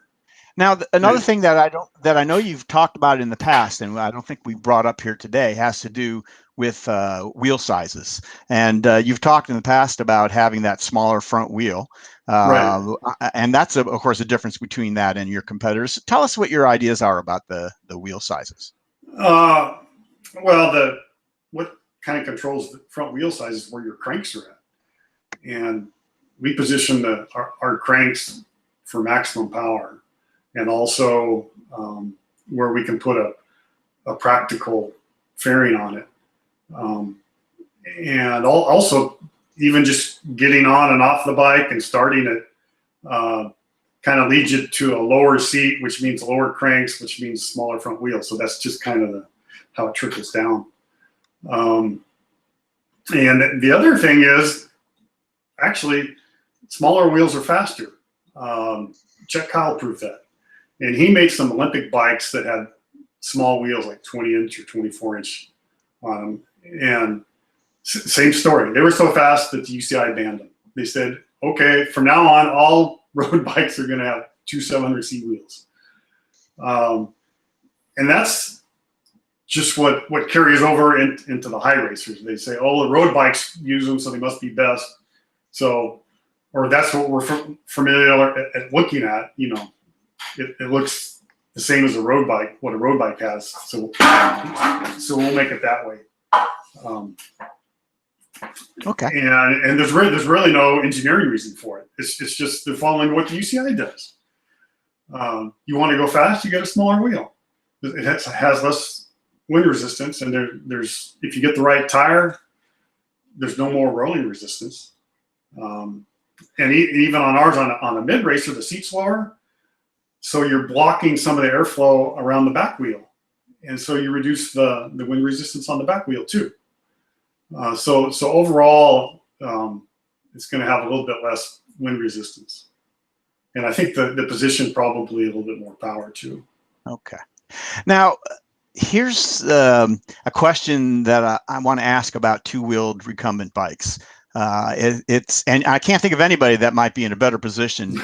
Now, another thing that I know you've talked about in the past, and I don't think we brought up here today, has to do with wheel sizes. And you've talked in the past about having that smaller front wheel, right. And that's of course a difference between that and your competitors. Tell us what your ideas are about the wheel sizes. Well, what kind of controls the front wheel size is where your cranks are at, and we position our cranks for maximum power. And also where we can put a practical fairing on it. And also even just getting on and off the bike and starting it kind of leads you to a lower seat, which means lower cranks, which means smaller front wheel. So that's just kind of how it trickles down. And the other thing is, actually, smaller wheels are faster. Chuck Coyne proved that. And he made some Olympic bikes that had small wheels, like 20-inch or 24-inch on them. And same story. They were so fast that the UCI banned them. They said, okay, from now on, all road bikes are going to have 2 700C wheels. And that's just what carries over into the high racers. They say, oh, the road bikes use them, so they must be best. So, or that's what we're familiar at looking at, It looks the same as a road bike, what a road bike has. So we'll make it that way. Okay. And there's really no engineering reason for it. It's just they're following what the UCI does. You want to go fast, you get a smaller wheel. It has less wind resistance, and there's if you get the right tire, there's no more rolling resistance. And even on ours, on a mid racer, the seat's lower. So you're blocking some of the airflow around the back wheel. And so you reduce the wind resistance on the back wheel too. So overall, it's going to have a little bit less wind resistance. And I think the position probably a little bit more power too. Okay. Now, here's a question that I want to ask about two-wheeled recumbent bikes. And I can't think of anybody that might be in a better position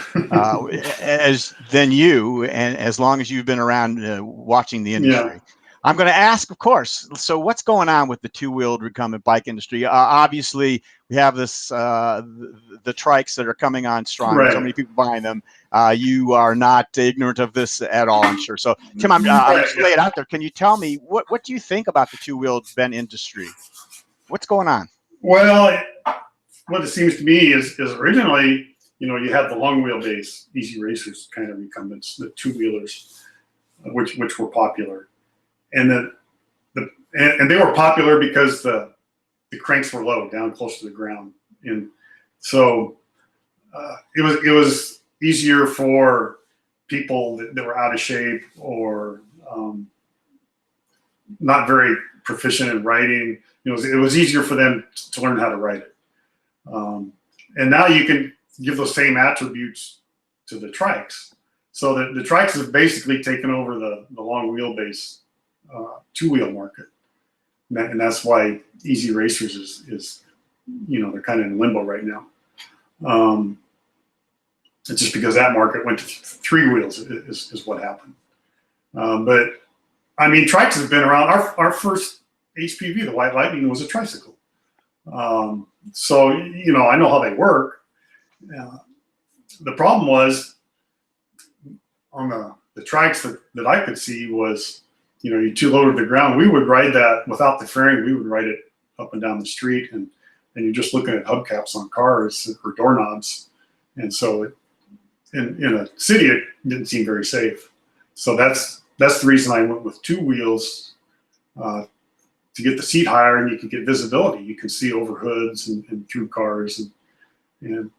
than you, and as long as you've been around watching the industry. I'm going to ask, of course, so what's going on with the two-wheeled recumbent bike industry? Obviously, we have this, the trikes that are coming on strong. Right. So many people buying them. You are not ignorant of this at all, I'm sure. So, Tim, I'm just lay it out there. Can you tell me, what do you think about the two-wheeled bent industry? What's going on? Well, what it seems to me is originally, you know, you had the long wheelbase, easy racers kind of recumbents, the two-wheelers, which were popular. And then and they were popular because the cranks were low, down close to the ground, and so it was easier for people that were out of shape or not very proficient in riding. You know, it was easier for them to learn how to ride it. And now you can give those same attributes to the trikes. So the trikes have basically taken over the long wheelbase two-wheel market, and that's why easy racers is you know, they're kind of in limbo right now. It's just because that market went to three wheels is what happened. But I mean, trikes have been around. Our first HPV, the White Lightning, was a tricycle. So you know, I know how they work. The problem was on the trikes that I could see was, you know, you're too low to the ground. We would ride that without the fairing. We would ride it up and down the street, and you're just looking at hubcaps on cars or doorknobs. And so in a city, it didn't seem very safe. So that's the reason I went with two wheels, to get the seat higher, and you can get visibility. You can see over hoods and through cars, and then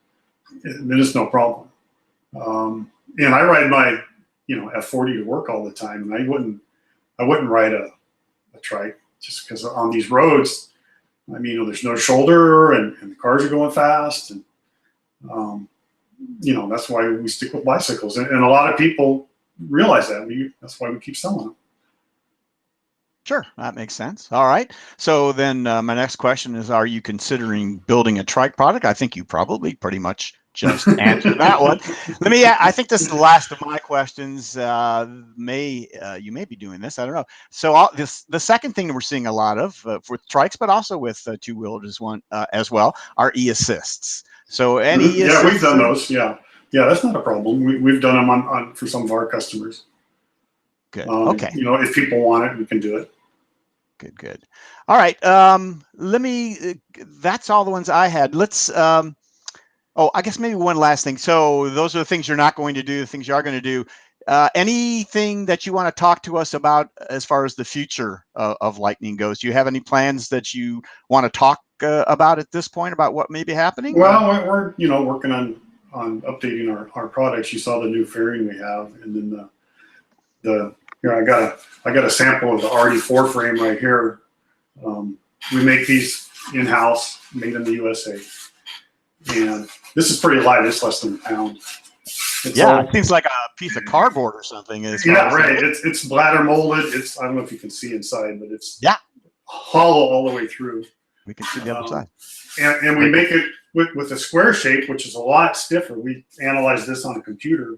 it's no problem. And I ride my, you know, F40 to work all the time, and I wouldn't ride a trike just because on these roads, I mean, you know, there's no shoulder, and the cars are going fast, and you know, that's why we stick with bicycles, and a lot of people realize that. That's why we keep selling them. Sure, that makes sense. All right. So then my next question is, are you considering building a trike product? I think you probably pretty much just answered that one. I think this is the last of my questions. You may be doing this, I don't know. So the second thing that we're seeing a lot of with trikes, but also with two-wheelers as well, are e-assists. So any yeah, we've done those. Yeah, that's not a problem. We've done them on for some of our customers. Good. Okay. You know, if people want it, we can do it. Good. All right. That's all the ones I had. Let's, I guess maybe one last thing. So those are the things you're not going to do, the things you are going to do. Anything that you want to talk to us about as far as the future of Lightning goes? Do you have any plans that you want to talk about at this point about what may be happening? Well, we're you know, working on updating our products. You saw the new fairing we have, and then the you know, I got a sample of the RD4 frame right here. We make these in-house, made in the USA, and this is pretty light. It's less than a pound. It seems like a piece of cardboard or something. Yeah, right. It's bladder molded. I don't know if you can see inside, but it's hollow all the way through. We can see the other side. And we make it with a square shape, which is a lot stiffer. We analyze this on a computer,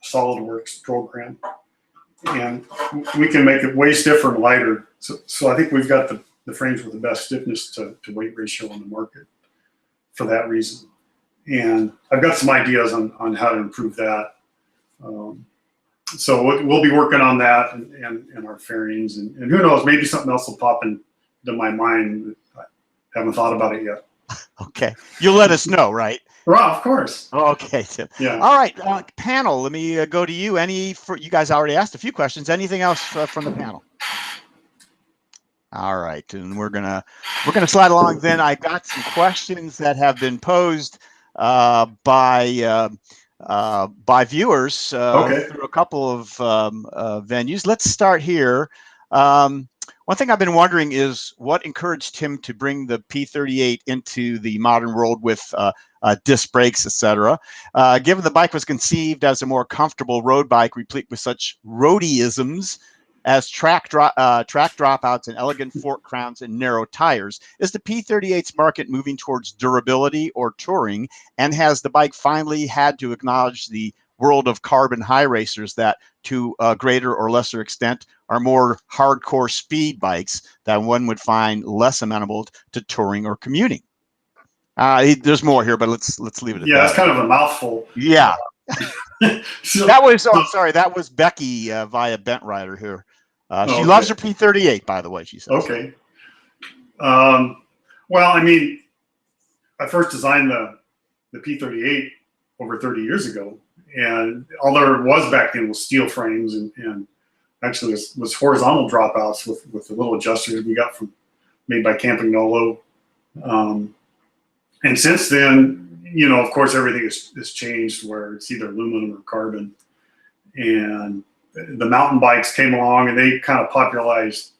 SolidWorks program, and we can make it way stiffer and lighter. So I think we've got the frames with the best stiffness to weight ratio on the market for that reason. And I've got some ideas on how to improve that. So we'll be working on that and our fairings, and who knows, maybe something else will pop into my mind. I haven't thought about it yet. Okay. You'll let us know, right? Well, of course. Okay, Tim. Yeah. All right, panel. Let me go to you. You guys already asked a few questions. Anything else from the panel? All right, and we're gonna slide along. Then I got some questions that have been posed by viewers through a couple of venues. Let's start here. One thing I've been wondering is what encouraged Tim to bring the P38 into the modern world with disc brakes, etc. Given the bike was conceived as a more comfortable road bike, replete with such roadieisms as track dropouts and elegant fork crowns and narrow tires, is the P38's market moving towards durability or touring? And has the bike finally had to acknowledge the world of carbon high racers that, to a greater or lesser extent, are more hardcore speed bikes that one would find less amenable to touring or commuting. There's more here, but let's leave it at that. Yeah, that's kind of a mouthful. Yeah. So, That was, sorry, that was Becky via Bent Rider here. She loves her P38, by the way, she says. Okay. Well, I mean, I first designed the P38 over 30 years ago, and all there was back then was steel frames and actually was horizontal dropouts with the little adjusters we got made by Camping Nolo. And since then, you know, of course, everything has changed where it's either aluminum or carbon. And the mountain bikes came along and they kind of popularized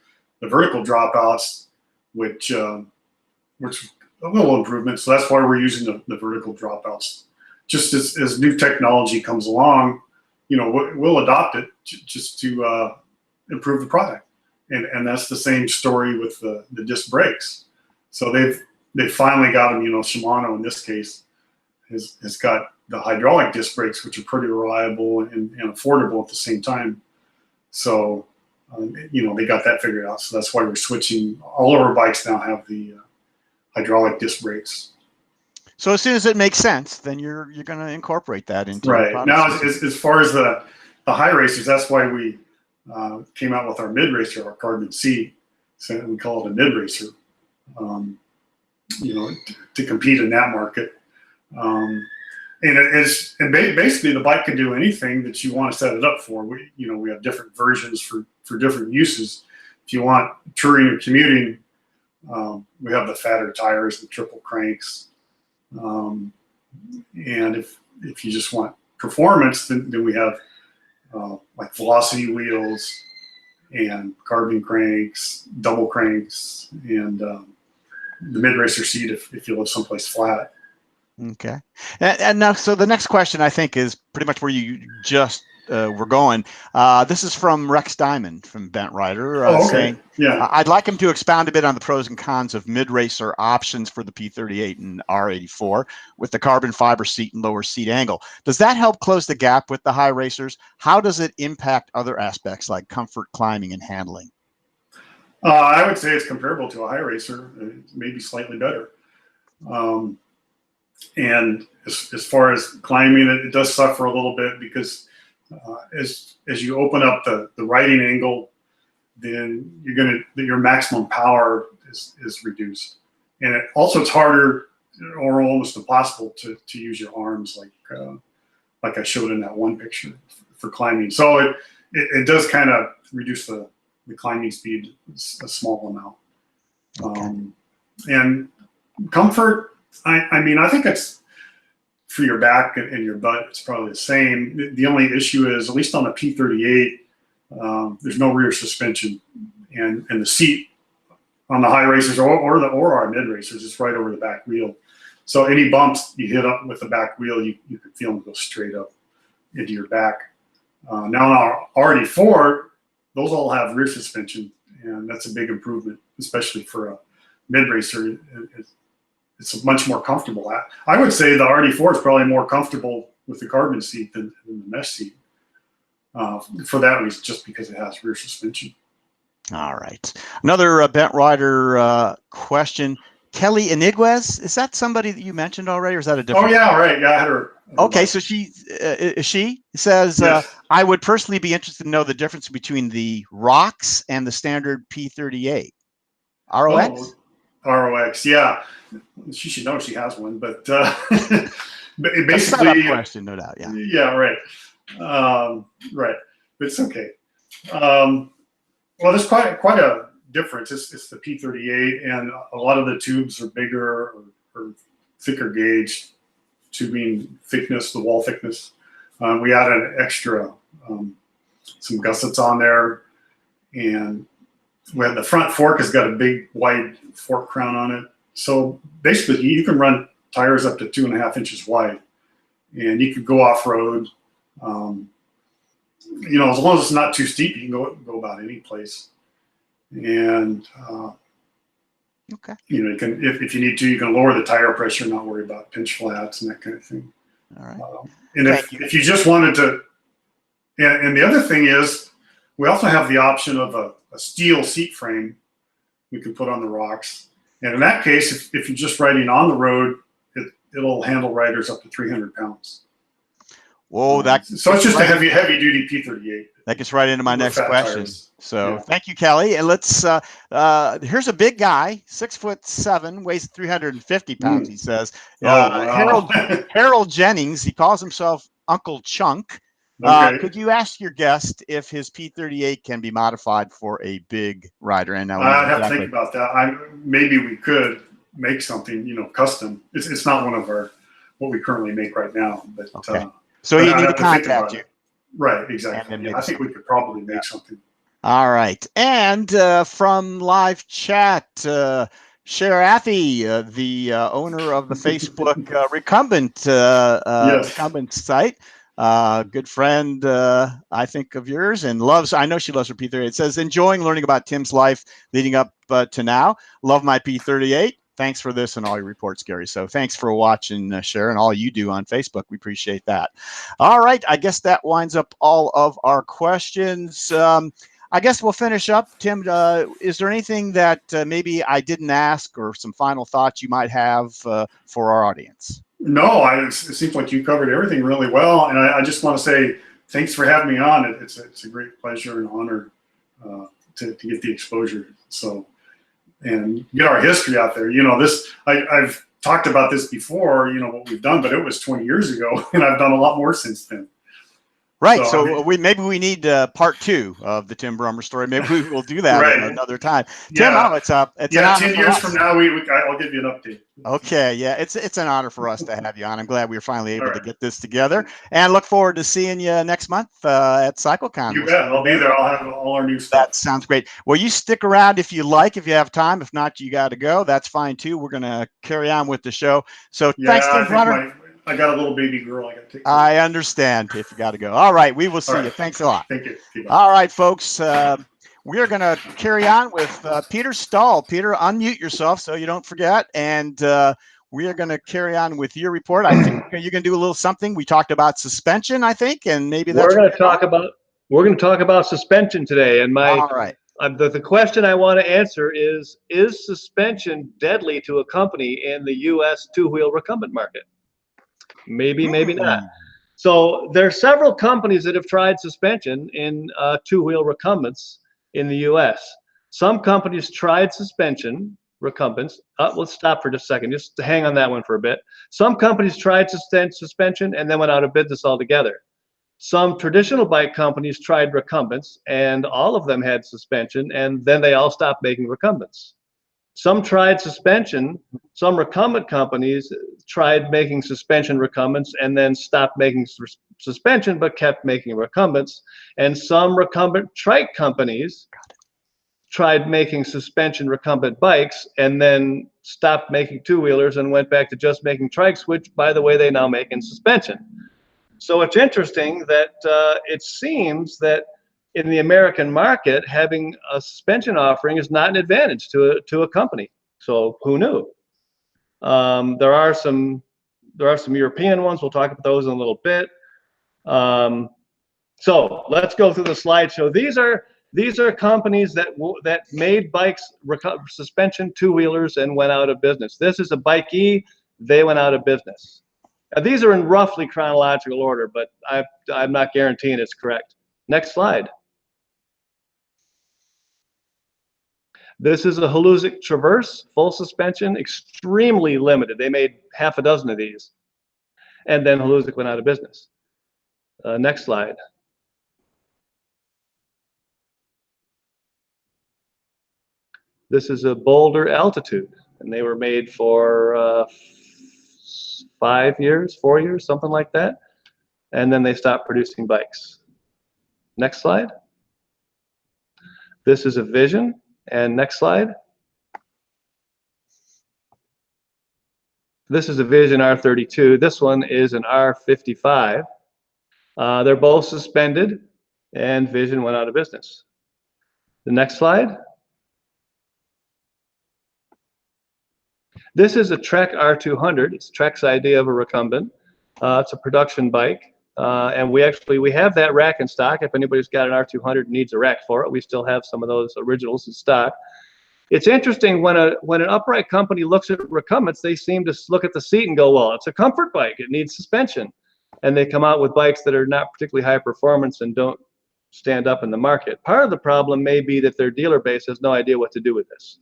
the vertical dropouts, which a little improvement. So that's why we're using the vertical dropouts. Just as new technology comes along, you know, we'll adopt it just to improve the product. And that's the same story with the disc brakes. So they've finally got them, you know, Shimano in this case has got the hydraulic disc brakes, which are pretty reliable and affordable at the same time. So, you know, they got that figured out. So that's why we're switching. All of our bikes now have the hydraulic disc brakes. So as soon as it makes sense, then you're going to incorporate that into right your now. As far as the high racers, that's why we came out with our mid racer, our carbon seat. So we call it a mid racer. You know, to compete in that market. And basically the bike can do anything that you want to set it up for. We have different versions for different uses. If you want touring or commuting, we have the fatter tires, the triple cranks. And if you just want performance, then we have like velocity wheels and carbon cranks, double cranks, and the mid racer seat if you live someplace flat. Okay. And now, so the next question I think is pretty much where you just were going. This is from Rex Diamond from Bent Rider saying, I'd like him to expound a bit on the pros and cons of mid-racer options for the P38 and R84 with the carbon fiber seat and lower seat angle. Does that help close the gap with the high racers? How does it impact other aspects like comfort, climbing, and handling? I would say it's comparable to a high racer, maybe slightly better. And as far as climbing, it does suffer a little bit because as you open up the riding angle, then your maximum power is reduced. And it's harder or almost impossible to use your arms like I showed in that one picture for climbing. So it does kind of reduce the climbing speed a small amount. Okay. And comfort, I mean, I think it's for your back and your butt, it's probably the same. The only issue is, at least on the P38, there's no rear suspension, and the seat on the high racers or our mid racers is right over the back wheel. So any bumps you hit up with the back wheel, you can feel them go straight up into your back. Now on our RD4, those all have rear suspension, and that's a big improvement, especially for a mid racer. It's much more comfortable. I would say the RD4 is probably more comfortable with the carbon seat than the mesh seat. For that reason, just because it has rear suspension. All right. Another Bent Rider question. Kelly Iniguez, is that somebody that you mentioned already, or is that a different? Oh yeah, right. Yeah, I had her. Okay, so she says, yes. I would personally be interested to know the difference between the ROX and the standard P38. ROX? Oh, ROX, yeah. She should know she has one, but basically, a setup question, no doubt. Yeah. Yeah, right. Right, but it's okay. Well, there's quite a difference. It's the P38, and a lot of the tubes are bigger or thicker gauge tubing thickness, the wall thickness. We added an extra some gussets on there, and we have the front fork has got a big wide fork crown on it. So basically, you can run tires up to 2.5 inches wide, and you can go off road. You know, as long as it's not too steep, you can go about any place. And okay, you know, you can if you need to, you can lower the tire pressure, not worry about pinch flats and that kind of thing. All right. And if you just wanted to, and the other thing is, we also have the option of a steel seat frame we can put on the rocks. And in that case, if you're just riding on the road, it'll handle riders up to 300 pounds. Whoa, so it's just a heavy duty P38. That gets right into my next question. Tires. So Yeah. thank you, Kelly. And let's, here's a big guy, 6'7", weighs 350 pounds, he says. Wow. Harold Jennings, he calls himself Uncle Chunk. Okay. Could you ask your guest if his P38 can be modified for a big rider? And I'd have to think about that. Maybe we could make something, custom. It's not one of what we currently make right now. But okay. So you need to contact you. Right, exactly. I think we could probably make something. All right. And from live chat, Sharafi, the owner of the Facebook Recumbent Recumbent site, good friend, I think, of yours, and I know she loves her P38. It says, enjoying learning about Tim's life leading up to now. Love my P38. Thanks for this and all your reports, Gary. So thanks for watching, Sharon, all you do on Facebook. We appreciate that. All right. I guess that winds up all of our questions. I guess we'll finish up. Tim, is there anything that maybe I didn't ask, or some final thoughts you might have for our audience? No, it seems like you covered everything really well. And I just want to say thanks for having me on. It's a great pleasure and honor to get the exposure. So, and get our history out there. I've talked about this before, what we've done, but it was 20 years ago, and I've done a lot more since then. Right. So maybe we need part 2 of the Tim Brummer story. Maybe we will do that right. another time. Yeah. Tim, it's an 10 years from now, I'll give you an update. Okay. Yeah, it's an honor for us to have you on. I'm glad we were finally able to get this together, and look forward to seeing you next month at Cycle-Con. You bet. I'll be there. I'll have all our new stuff. That sounds great. Well, you stick around if you like, if you have time. If not, you got to go. That's fine too. We're going to carry on with the show. So thanks, Tim Brummer. I got a little baby girl I got to take care of. I understand if you got to go. All right. We will see you. Thanks a lot. Thank you. All right, folks. We are going to carry on with Peter Stull. Peter, unmute yourself so you don't forget. And we are going to carry on with your report. I think you can do a little something. We talked about suspension, I think, and maybe that's we're going to talk about suspension today. And all right. The question I want to answer is suspension deadly to a company in the U.S. two-wheel recumbent market? Maybe, maybe not. So there are several companies that have tried suspension in two-wheel recumbents in the U.S. Some companies tried suspension recumbents. Let's stop for just a second. Just to hang on that one for a bit. Some companies tried suspension and then went out of business altogether. Some traditional bike companies tried recumbents, and all of them had suspension, and then they all stopped making recumbents. Some tried suspension. Some recumbent companies tried making suspension recumbents and then stopped making suspension but kept making recumbents. And some recumbent trike companies tried making suspension recumbent bikes and then stopped making two-wheelers and went back to just making trikes, which, by the way, they now make in suspension. So it's interesting that it seems that in the American market, having a suspension offering is not an advantage to a company. So who knew? There are some European ones. We'll talk about those in a little bit. So let's go through the slideshow. These are companies that made bikes, suspension two-wheelers, and went out of business. This is a Bike-E. They went out of business. Now, these are in roughly chronological order, but I'm not guaranteeing it's correct. Next slide. This is a HooDoo Traverse, full suspension, extremely limited. They made half a dozen of these. And then HooDoo went out of business. Next slide. This is a Boulder Altitude, and they were made for 5 years, 4 years, something like that. And then they stopped producing bikes. Next slide. This is a Vision. And next slide. This is a Vision R32. This one is an R55. They're both suspended, and Vision went out of business. The next slide. This is a Trek R200. It's Trek's idea of a recumbent. It's a production bike. And we have that rack in stock. If anybody's got an R200 and needs a rack for it, we still have some of those originals in stock. It's interesting when an upright company looks at recumbents, they seem to look at the seat and go, well, it's a comfort bike. It needs suspension. And they come out with bikes that are not particularly high performance and don't stand up in the market. Part of the problem may be that their dealer base has no idea what to do with this.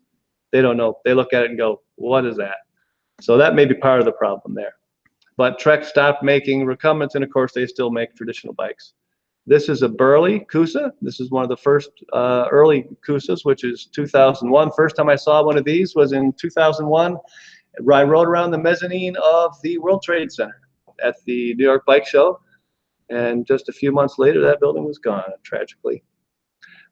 They don't know. They look at it and go, what is that? So that may be part of the problem there. But Trek stopped making recumbents, and of course they still make traditional bikes. This is a Burley Kusa. This is one of the first early Kusas, which is 2001. First time I saw one of these was in 2001. I rode around the mezzanine of the World Trade Center at the New York Bike Show, and just a few months later, that building was gone, tragically.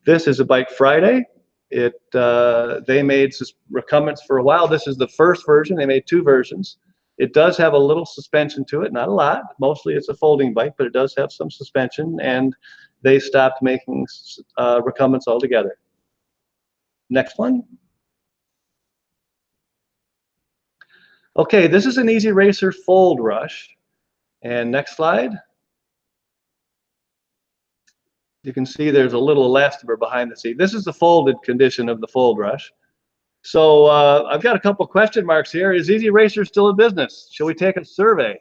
This is a Bike Friday. They made recumbents for a while. This is the first version. They made 2 versions. It does have a little suspension to it, not a lot. Mostly it's a folding bike, but it does have some suspension, and they stopped making recumbents altogether. Next one. Okay, this is an Easy Racer Fold Rush. And next slide. You can see there's a little elastomer behind the seat. This is the folded condition of the Fold Rush. So I've got a couple question marks here. Is Easy Racer still in business? Shall we take a survey?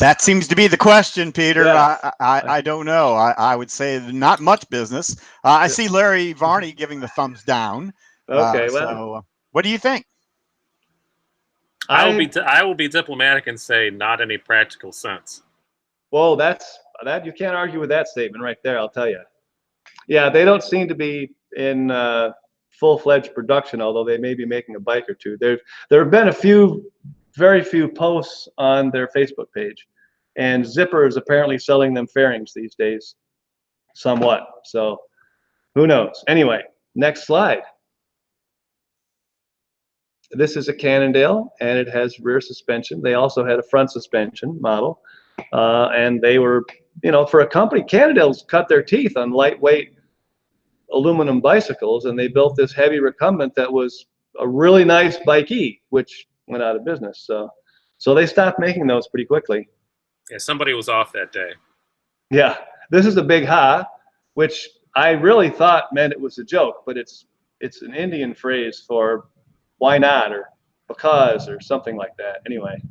That seems to be the question, Peter. Yeah. I don't know. I would say not much business. I see Larry Varney giving the thumbs down. Okay, So what do you think? I will be diplomatic and say not any practical sense. Well, that you can't argue with that statement right there, I'll tell you. Yeah, they don't seem to be in full-fledged production, although they may be making a bike or two. There have been very few posts on their Facebook page, and Zipper is apparently selling them fairings these days, somewhat. So who knows? Anyway, next slide. This is a Cannondale, and it has rear suspension. They also had a front suspension model, and they were, for a company, Cannondale's cut their teeth on lightweight aluminum bicycles, and they built this heavy recumbent that was a really nice bike-y, which went out of business. So they stopped making those pretty quickly. Yeah, somebody was off that day. Yeah, this is a Big Ha, which I really thought meant it was a joke, but it's an Indian phrase for why not, or because, or something like that. Anyway,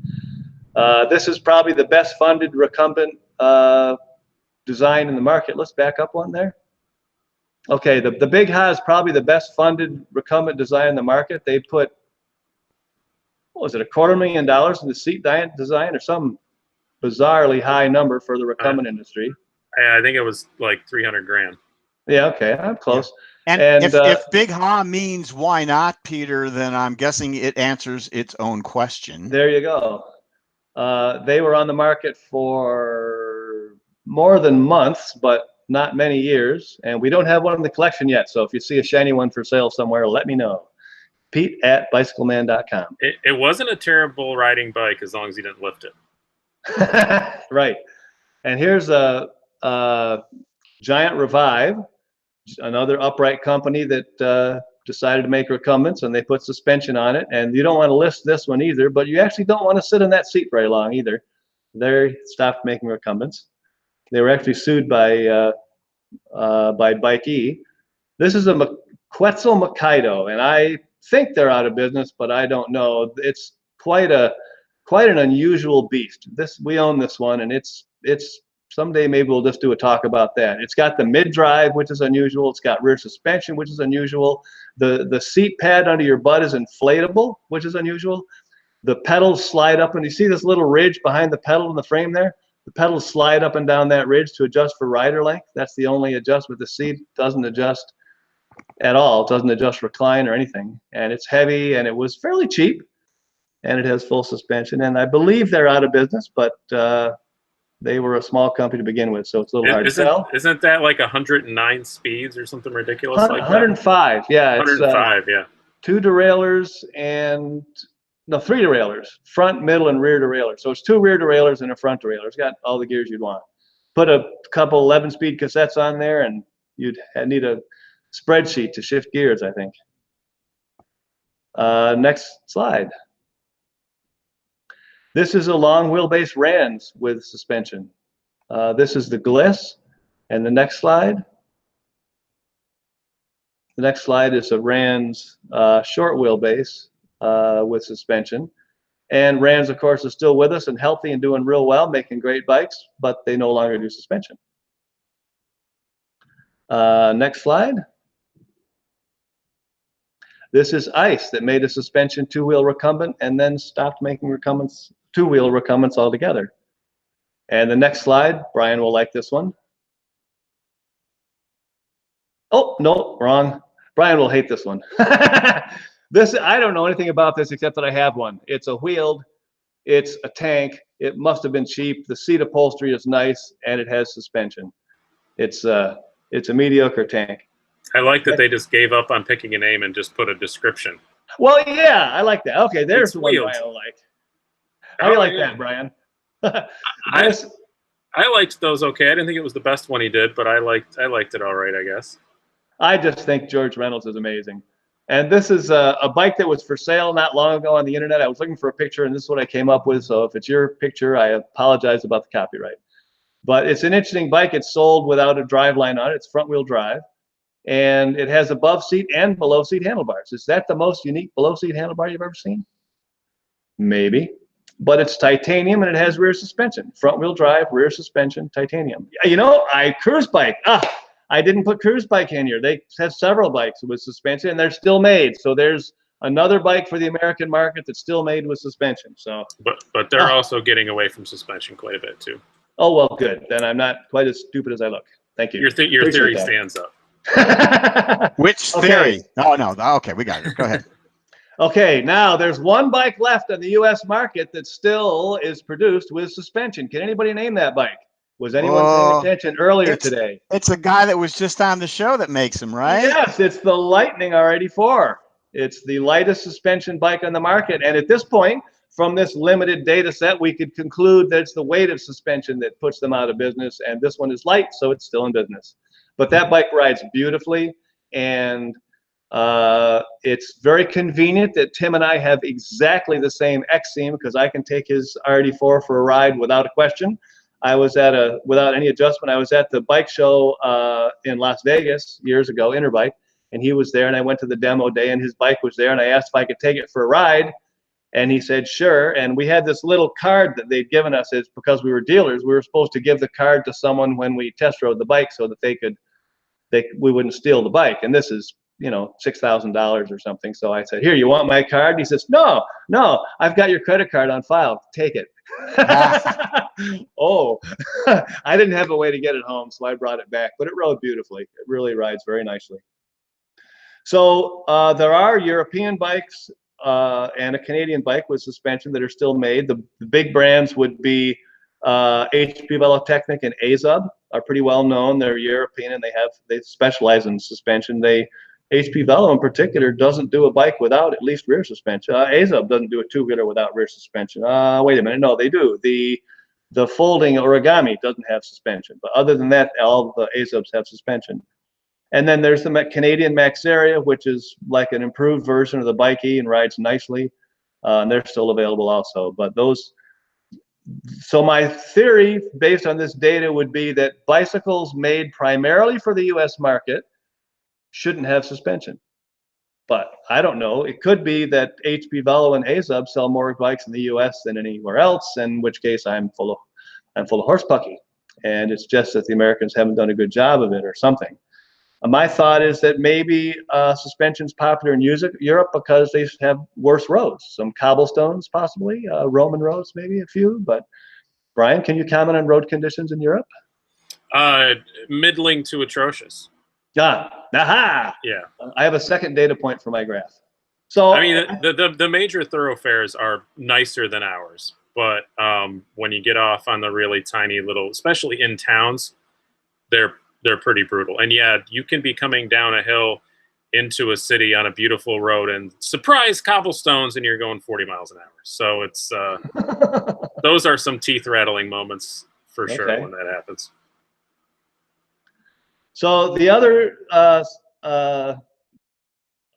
this is probably the best funded recumbent design in the market. Let's back up one there. Okay, the Big Ha is probably the best funded recumbent design in the market. They put, what was it, $250,000 in the seat design, or some bizarrely high number for the recumbent industry. I think it was like 300 grand. Yeah, okay, I'm close. And if Big Ha means why not, Peter, then I'm guessing it answers its own question. There you go. They were on the market for more than months, but not many years, and we don't have one in the collection yet. So if you see a shiny one for sale somewhere, let me know. Pete@bicycleman.com. It wasn't a terrible riding bike as long as you didn't lift it. Right. And here's a Giant Revive, another upright company that decided to make recumbents, and they put suspension on it. And you don't want to list this one either, but you actually don't want to sit in that seat very long either. They stopped making recumbents. They were actually sued by Bike-E. This is a Quetzal Mikado, and I think they're out of business, but I don't know. It's quite an unusual beast. We own this one, and it's someday maybe we'll just do a talk about that. It's got the mid-drive, which is unusual. It's got rear suspension, which is unusual. The seat pad under your butt is inflatable, which is unusual. The pedals slide up, and you see this little ridge behind the pedal in the frame there? The pedals slide up and down that ridge to adjust for rider length. That's the only adjustment. The seat doesn't adjust at all. It doesn't adjust recline or anything. And it's heavy, and it was fairly cheap, and it has full suspension. And I believe they're out of business, but they were a small company to begin with, so it's a little hard to tell. Isn't that like 109 speeds or something ridiculous like that? 105, yeah. 105, yeah. 2 derailleurs and, no, 3 derailleurs, front, middle, and rear derailleurs. So it's 2 rear derailleurs and a front derailleur. It's got all the gears you'd want. Put a couple 11-speed cassettes on there, and you'd need a spreadsheet to shift gears, I think. Next slide. This is a long wheelbase RANS with suspension. This is the Gliss. And the next slide. The next slide is a RANS short wheelbase with suspension. And RANS, of course, is still with us and healthy and doing real well, making great bikes, but they no longer do suspension. Next slide. This is ICE that made a suspension two-wheel recumbent and then stopped making recumbents, two-wheel recumbents altogether. And the next slide, Brian will like this one. Oh, no, wrong. Brian will hate this one. This, I don't know anything about this except that I have one. It's a wheeled, it's a tank. It must have been cheap. The seat upholstery is nice, and it has suspension. It's a mediocre tank. I like that they just gave up on picking a name and just put a description. Well, yeah, I like that. Okay, there's It's the one wheeled. Brian will like. How do you like that, Brian? I liked those okay. I didn't think it was the best one he did, but I liked it all right, I guess. I just think George Reynolds is amazing. And this is a bike that was for sale not long ago on the internet. I was looking for a picture, and this is what I came up with. So if it's your picture, I apologize about the copyright. But it's an interesting bike. It's sold without a driveline on it. It's front-wheel drive. And it has above seat and below seat handlebars. Is that the most unique below seat handlebar you've ever seen? Maybe. But it's titanium and it has rear suspension. Front wheel drive, rear suspension, titanium. You know, cruise bike. I didn't put cruise bike in here. They have several bikes with suspension and they're still made. So there's another bike for the American market that's still made with suspension. So But they're also getting away from suspension quite a bit too. Oh, well, good. Then I'm not quite as stupid as I look. Thank you. Your theory stands up. Which theory? Oh, no. Okay, we got it. Go ahead. Okay, now there's one bike left on the U.S. market that still is produced with suspension. Can anybody name that bike? Was anyone paying attention earlier today? It's a guy that was just on the show that makes them, right? Yes, it's the Lightning R84. It's the lightest suspension bike on the market. And at this point, from this limited data set, we could conclude that it's the weight of suspension that puts them out of business. And this one is light, so it's still in business. But that bike rides beautifully, and it's very convenient that Tim and I have exactly the same X-Seam because I can take his R84 for a ride without a question. I was at without any adjustment, I was at the bike show in Las Vegas years ago, Interbike, and he was there, and I went to the demo day, and his bike was there, and I asked if I could take it for a ride, and he said, sure. And we had this little card that they'd given us. It's because we were dealers. We were supposed to give the card to someone when we test rode the bike so that we wouldn't steal the bike. And this is, you know, $6,000 or something. So I said, here, you want my card? And he says, no, I've got your credit card on file. Take it. Oh, I didn't have a way to get it home, so I brought it back. But it rode beautifully. It really rides very nicely. So there are European bikes and a Canadian bike with suspension that are still made. The big brands would be HP Velotechnik and Azub are pretty well known. They're European and they specialize in suspension. HP Velo in particular doesn't do a bike without at least rear suspension. Azub doesn't do a two-wheeler without rear suspension. Wait a minute, no, they do. The folding origami doesn't have suspension, but other than that, all the Azubs have suspension. And then there's the Canadian Maxaria, which is like an improved version of the Bike-E and rides nicely. And they're still available also. But so my theory based on this data would be that bicycles made primarily for the US market shouldn't have suspension. But I don't know. It could be that HP Velo and Azub sell more bikes in the US than anywhere else, in which case I'm full of horsepucky. And it's just that the Americans haven't done a good job of it or something. My thought is that maybe suspension's popular in Europe because they have worse roads. Some cobblestones, possibly. Roman roads, maybe a few. But Brian, can you comment on road conditions in Europe? Middling to atrocious. Aha! Yeah. I have a second data point for my graph. So I mean, the major thoroughfares are nicer than ours, but when you get off on the really tiny little, especially in towns, they're pretty brutal. And yeah, you can be coming down a hill into a city on a beautiful road and surprise cobblestones, and you're going 40 miles an hour. So it's those are some teeth rattling moments for sure when that happens. So the other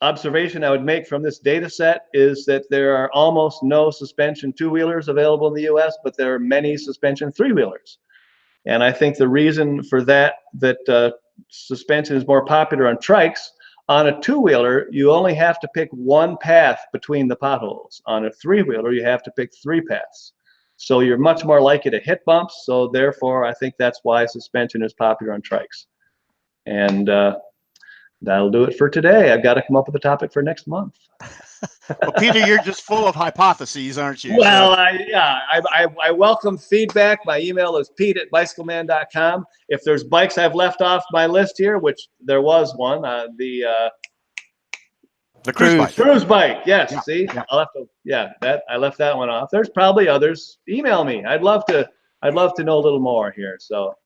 observation I would make from this data set is that there are almost no suspension two-wheelers available in the US, but there are many suspension three-wheelers. And I think the reason for that suspension is more popular on trikes. On a two-wheeler, you only have to pick one path between the potholes. On a three-wheeler, you have to pick three paths. So you're much more likely to hit bumps. So therefore, I think that's why suspension is popular on trikes. And that'll do it for today. I've got to come up with a topic for next month. Well, Peter, you're just full of hypotheses, aren't you? Well, I welcome feedback. My email is pete@bicycleman.com. If there's bikes I've left off my list here, which there was one, the cruise bike. Cruise bike, yes. Yeah, See, yeah. I left that one off. There's probably others. Email me. I'd love to know a little more here. So,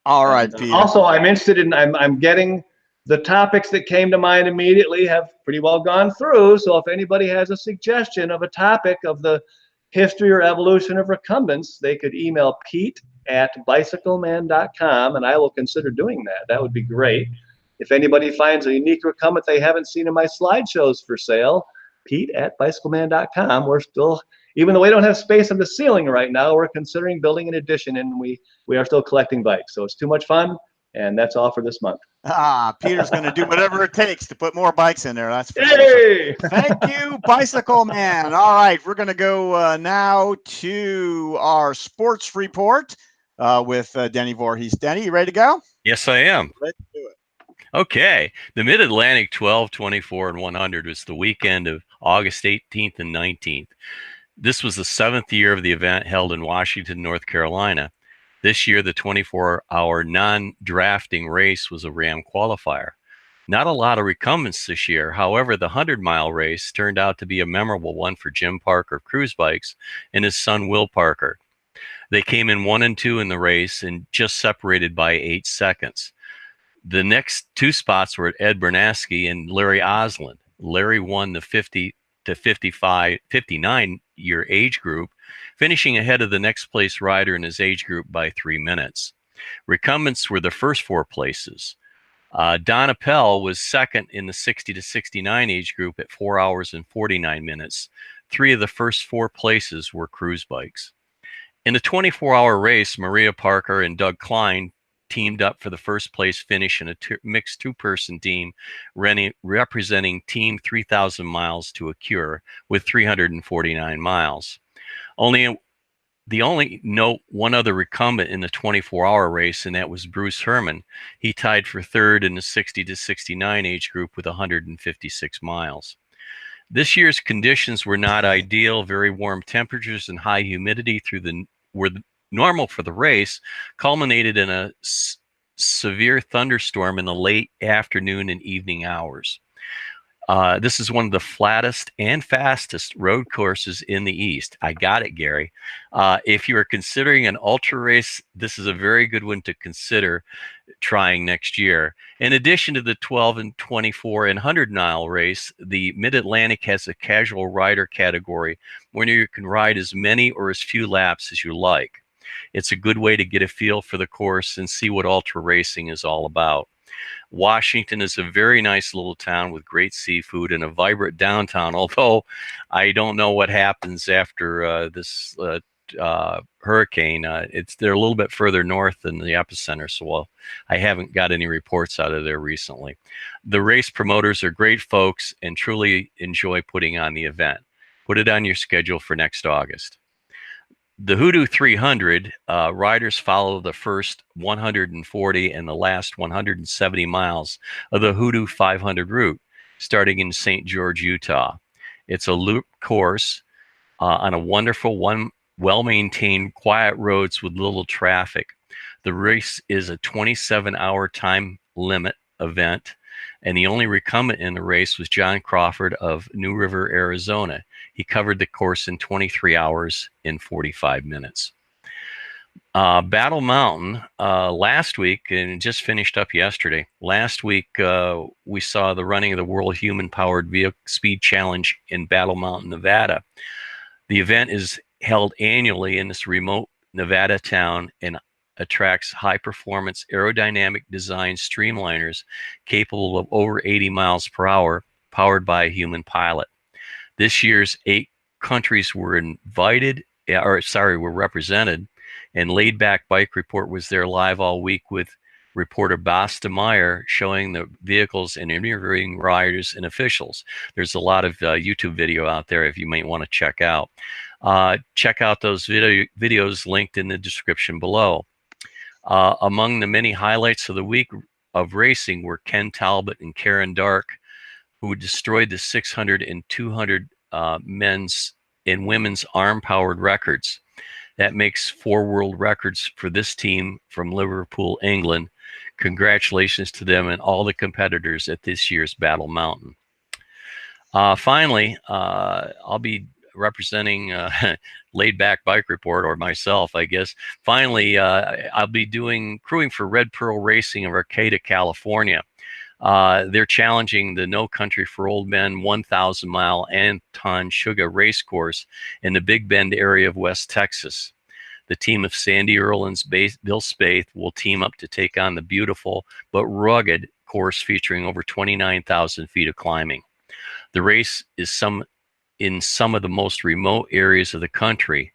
all right, Peter. Also, I'm interested in. I'm getting the topics that came to mind immediately have pretty well gone through. So if anybody has a suggestion of a topic of the history or evolution of recumbents, they could email pete@bicycleman.com, and I will consider doing that. That would be great. If anybody finds a unique recumbent they haven't seen in my slideshows for sale, pete@bicycleman.com. We're still, even though we don't have space on the ceiling right now, we're considering building an addition, and we are still collecting bikes. So it's too much fun, and that's all for this month. Peter's going to do whatever it takes to put more bikes in there. That's for Hey! sure. Thank you, Bicycle Man. All right, we're going to go now to our sports report with Denny Voorhees. Denny, you ready to go? Yes, I am. Let's do it. Okay. The Mid-Atlantic 12, 24, and 100 was the weekend of August 18th and 19th. This was the 7th year of the event held in Washington, North Carolina. This year, the 24-hour non-drafting race was a RAAM qualifier. Not a lot of recumbents this year. However, the 100-mile race turned out to be a memorable one for Jim Parker of Cruise Bikes and his son, Will Parker. They came in 1 and 2 in the race and just separated by 8 seconds. The next 2 spots were Ed Bernaski and Larry Osland. Larry won the 50 to 59-year age group, finishing ahead of the next place rider in his age group by 3 minutes. Recumbents were the first 4 places. Don Appel was second in the 60 to 69 age group at 4 hours and 49 minutes. 3 of the first 4 places were cruise bikes. In the 24-hour race, Maria Parker and Doug Klein teamed up for the first place finish in a mixed 2-person team representing Team 3,000 miles to a cure with 349 miles. The only one other recumbent in the 24-hour race, and that was Bruce Herman. He tied for 3rd in the 60 to 69 age group with 156 miles. This year's conditions were not ideal. Very warm temperatures and high humidity were normal for the race, culminated in a severe thunderstorm in the late afternoon and evening hours. This is one of the flattest and fastest road courses in the East. I got it, Gary. If you are considering an ultra race, this is a very good one to consider trying next year. In addition to the 12 and 24 and 100-mile race, the Mid-Atlantic has a casual rider category where you can ride as many or as few laps as you like. It's a good way to get a feel for the course and see what ultra racing is all about. Washington is a very nice little town with great seafood and a vibrant downtown, although I don't know what happens after this hurricane. They're a little bit further north than the epicenter, so I haven't got any reports out of there recently. The race promoters are great folks and truly enjoy putting on the event. Put it on your schedule for next August. The HooDoo 300 riders follow the first 140 and the last 170 miles of the HooDoo 500 route, starting in St. George, Utah. It's a loop course on a wonderful, well-maintained, quiet roads with little traffic. The race is a 27-hour time limit event, and the only recumbent in the race was John Crawford of New River, Arizona. He covered the course in 23 hours in 45 minutes. Battle Mountain, last week, and it just finished up yesterday. Last week, we saw the running of the World Human-Powered Vehicle Speed Challenge in Battle Mountain, Nevada. The event is held annually in this remote Nevada town and attracts high-performance aerodynamic design streamliners capable of over 80 miles per hour powered by a human pilot. This year's 8 countries were were represented, and Laidback Bike Report was there live all week with reporter Basta Meyer showing the vehicles and interviewing riders and officials. There's a lot of YouTube video out there if you might want to check out. Check out those videos linked in the description below. Among the many highlights of the week of racing were Ken Talbot and Karen Dark, who destroyed the 600 and 200 men's and women's arm-powered records. That makes 4 world records for this team from Liverpool, England. Congratulations to them and all the competitors at this year's Battle Mountain. Finally, I'll be representing Laidback Bike Report, or myself, I guess. Finally, I'll be crewing for Red Pearl Racing of Arcata, California. They're challenging the No Country for Old Men 1,000-mile Anton Suga race course in the Big Bend area of West Texas. The team of Sandy Earl and Bill Spaeth will team up to take on the beautiful but rugged course featuring over 29,000 feet of climbing. The race is in some of the most remote areas of the country.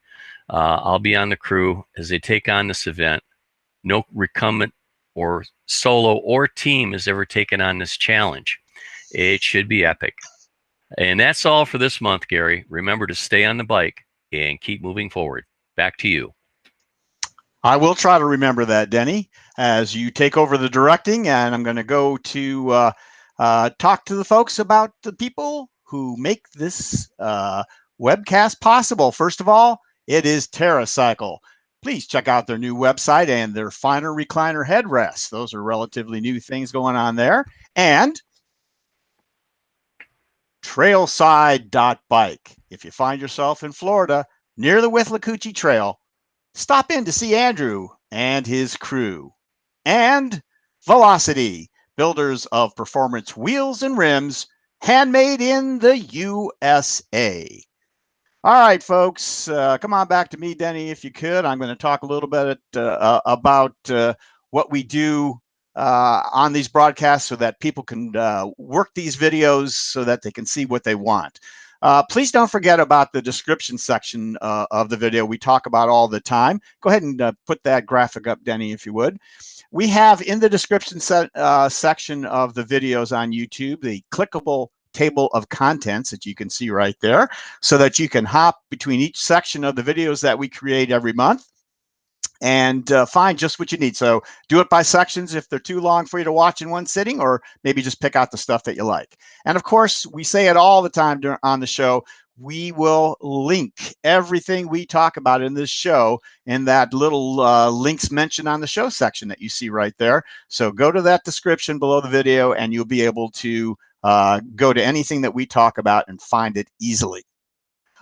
I'll be on the crew as they take on this event. No recumbent or solo or team has ever taken on this challenge. It should be epic. And that's all for this month, Gary. Remember to stay on the bike and keep moving forward. Back to you. I will try to remember that, Denny, as you take over the directing, and I'm going to go to talk to the folks about the people who make this webcast possible. First of all, it is Terracycle. Please check out their new website and their finer recliner headrests. Those are relatively new things going on there. And Trailside.bike. If you find yourself in Florida near the Withlacoochee Trail, stop in to see Andrew and his crew. And Velocity, builders of performance wheels and rims, handmade in the USA. All right, folks, come on back to me, Denny, if you could. I'm going to talk a little bit about what we do on these broadcasts so that people can work these videos so that they can see what they want. Please don't forget about the description section of the video we talk about all the time. Go ahead and put that graphic up, Denny, if you would. We have in the description section of the videos on YouTube the clickable table of contents that you can see right there, so that you can hop between each section of the videos that we create every month and find just what you need. So do it by sections if they're too long for you to watch in one sitting, or maybe just pick out the stuff that you like. And of course, we say it all the time on the show, we will link everything we talk about in this show in that little links mentioned on the show section that you see right there. So go to that description below the video and you'll be able to go to anything that we talk about and find it easily.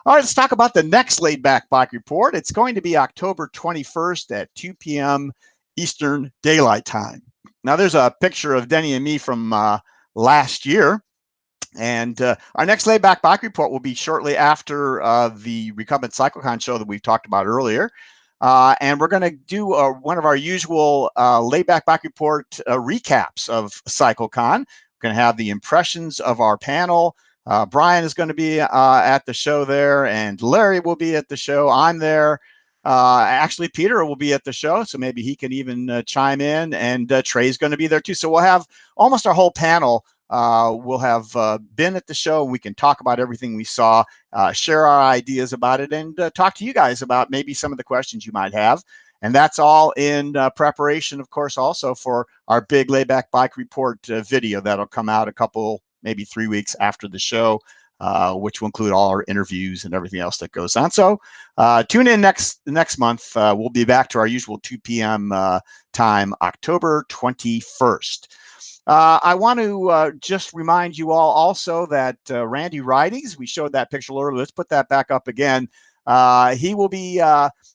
All right, let's talk about the next Laidback Bike Report. It's going to be October 21st at 2 p.m. Eastern Daylight Time. Now, there's a picture of Denny and me from last year. And our next Laidback Bike Report will be shortly after the Recumbent Cycle-Con show that we've talked about earlier. And we're going to do one of our usual Laidback Bike Report recaps of Cycle-Con. We're going to have the impressions of our panel. Brian is going to be at the show there, and Larry will be at the show. I'm there. Actually, Peter will be at the show, so maybe he can even chime in, and Trey's going to be there too. So we'll have almost our whole panel will have been at the show. We can talk about everything we saw, share our ideas about it, and talk to you guys about maybe some of the questions you might have. And that's all in preparation, of course, also for our big Laidback Bike Report video that'll come out a couple, maybe 3 weeks after the show, which will include all our interviews and everything else that goes on. So tune in next month. We'll be back to our usual 2 p.m. Time, October 21st. I want to just remind you all also that Randy Ridings, we showed that picture earlier. Let's put that back up again. He will be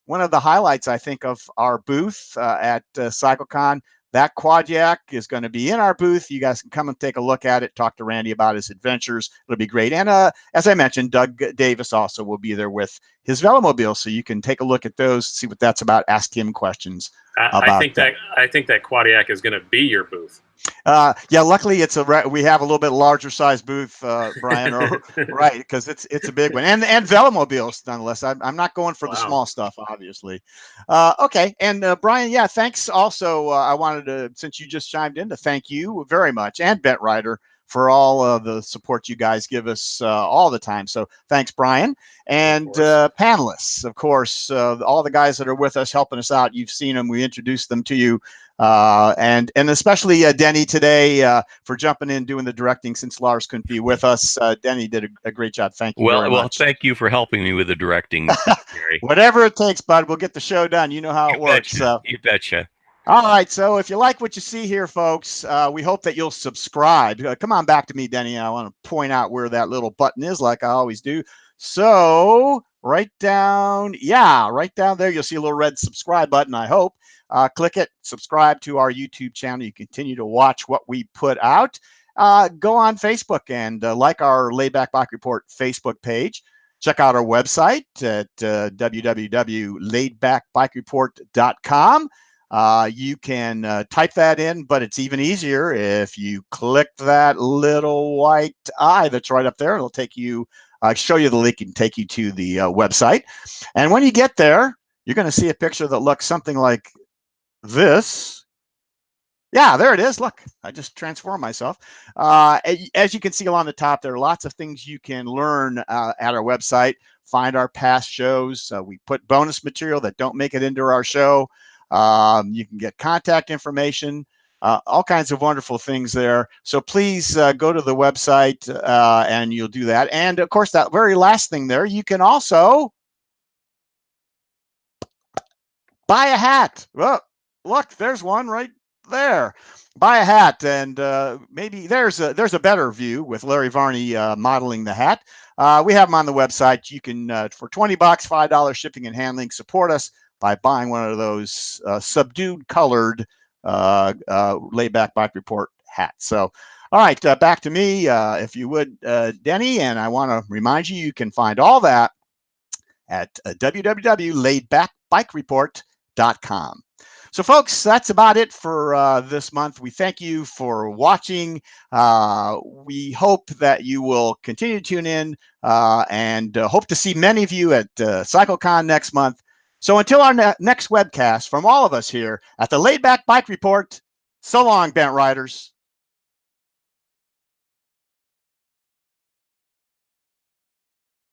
one of the highlights, I think, of our booth at Cycle-Con. That Quadyak is going to be in our booth. You guys can come and take a look at it, talk to Randy about his adventures. It'll be great. And as I mentioned, Doug Davis also will be there with his Velomobile, so you can take a look at those, see what that's about, ask him questions I think that Quadyak is going to be your booth. Yeah, luckily we have a little bit larger size booth, Brian, right? Because it's a big one, and Velomobiles nonetheless. I'm not going for the small stuff, obviously. Okay, and Brian, yeah, thanks. Also, I wanted to, since you just chimed in, to thank you very much, and Bent Rider, for all of the support you guys give us all the time. So thanks, Brian, and panelists, of course, all the guys that are with us helping us out. You've seen them. We introduced them to you. And especially Denny today for jumping in, doing the directing since Lars couldn't be with us. Denny did a great job. Thank you very much. Well, thank you for helping me with the directing, Gary. Whatever it takes, bud. We'll get the show done. You know how it works. You betcha. All right. So if you like what you see here, folks, we hope that you'll subscribe. Come on back to me, Denny. I want to point out where that little button is, like I always do. So right down there, you'll see a little red subscribe button, I hope. Click it, subscribe to our YouTube channel. You continue to watch what we put out. Go on Facebook and like our Laidback Bike Report Facebook page. Check out our website at www.laidbackbikereport.com. You can type that in, but it's even easier if you click that little white eye that's right up there. It'll take you, show you the link and take you to the website. And when you get there, you're going to see a picture that looks something like this. Yeah, there it is. Look, I just transformed myself. As you can see along the top, there are lots of things you can learn at our website. Find our past shows. We put bonus material that don't make it into our show. You can get contact information, all kinds of wonderful things there. So please go to the website and you'll do that. And of course, that very last thing there, you can also buy a hat. Well, look, there's one right there. Buy a hat, and maybe there's a better view with Larry Varney modeling the hat. We have them on the website. You can, for $20, $5 shipping and handling, support us by buying one of those subdued colored Laidback Bike Report hats. So, all right, back to me, if you would, Denny, and I want to remind you, you can find all that at www.laidbackbikereport.com. So, folks, that's about it for this month. We thank you for watching. We hope that you will continue to tune in and hope to see many of you at Cycle-Con next month. So until our next webcast, from all of us here at the Laidback Bike Report, so long, Bent Riders.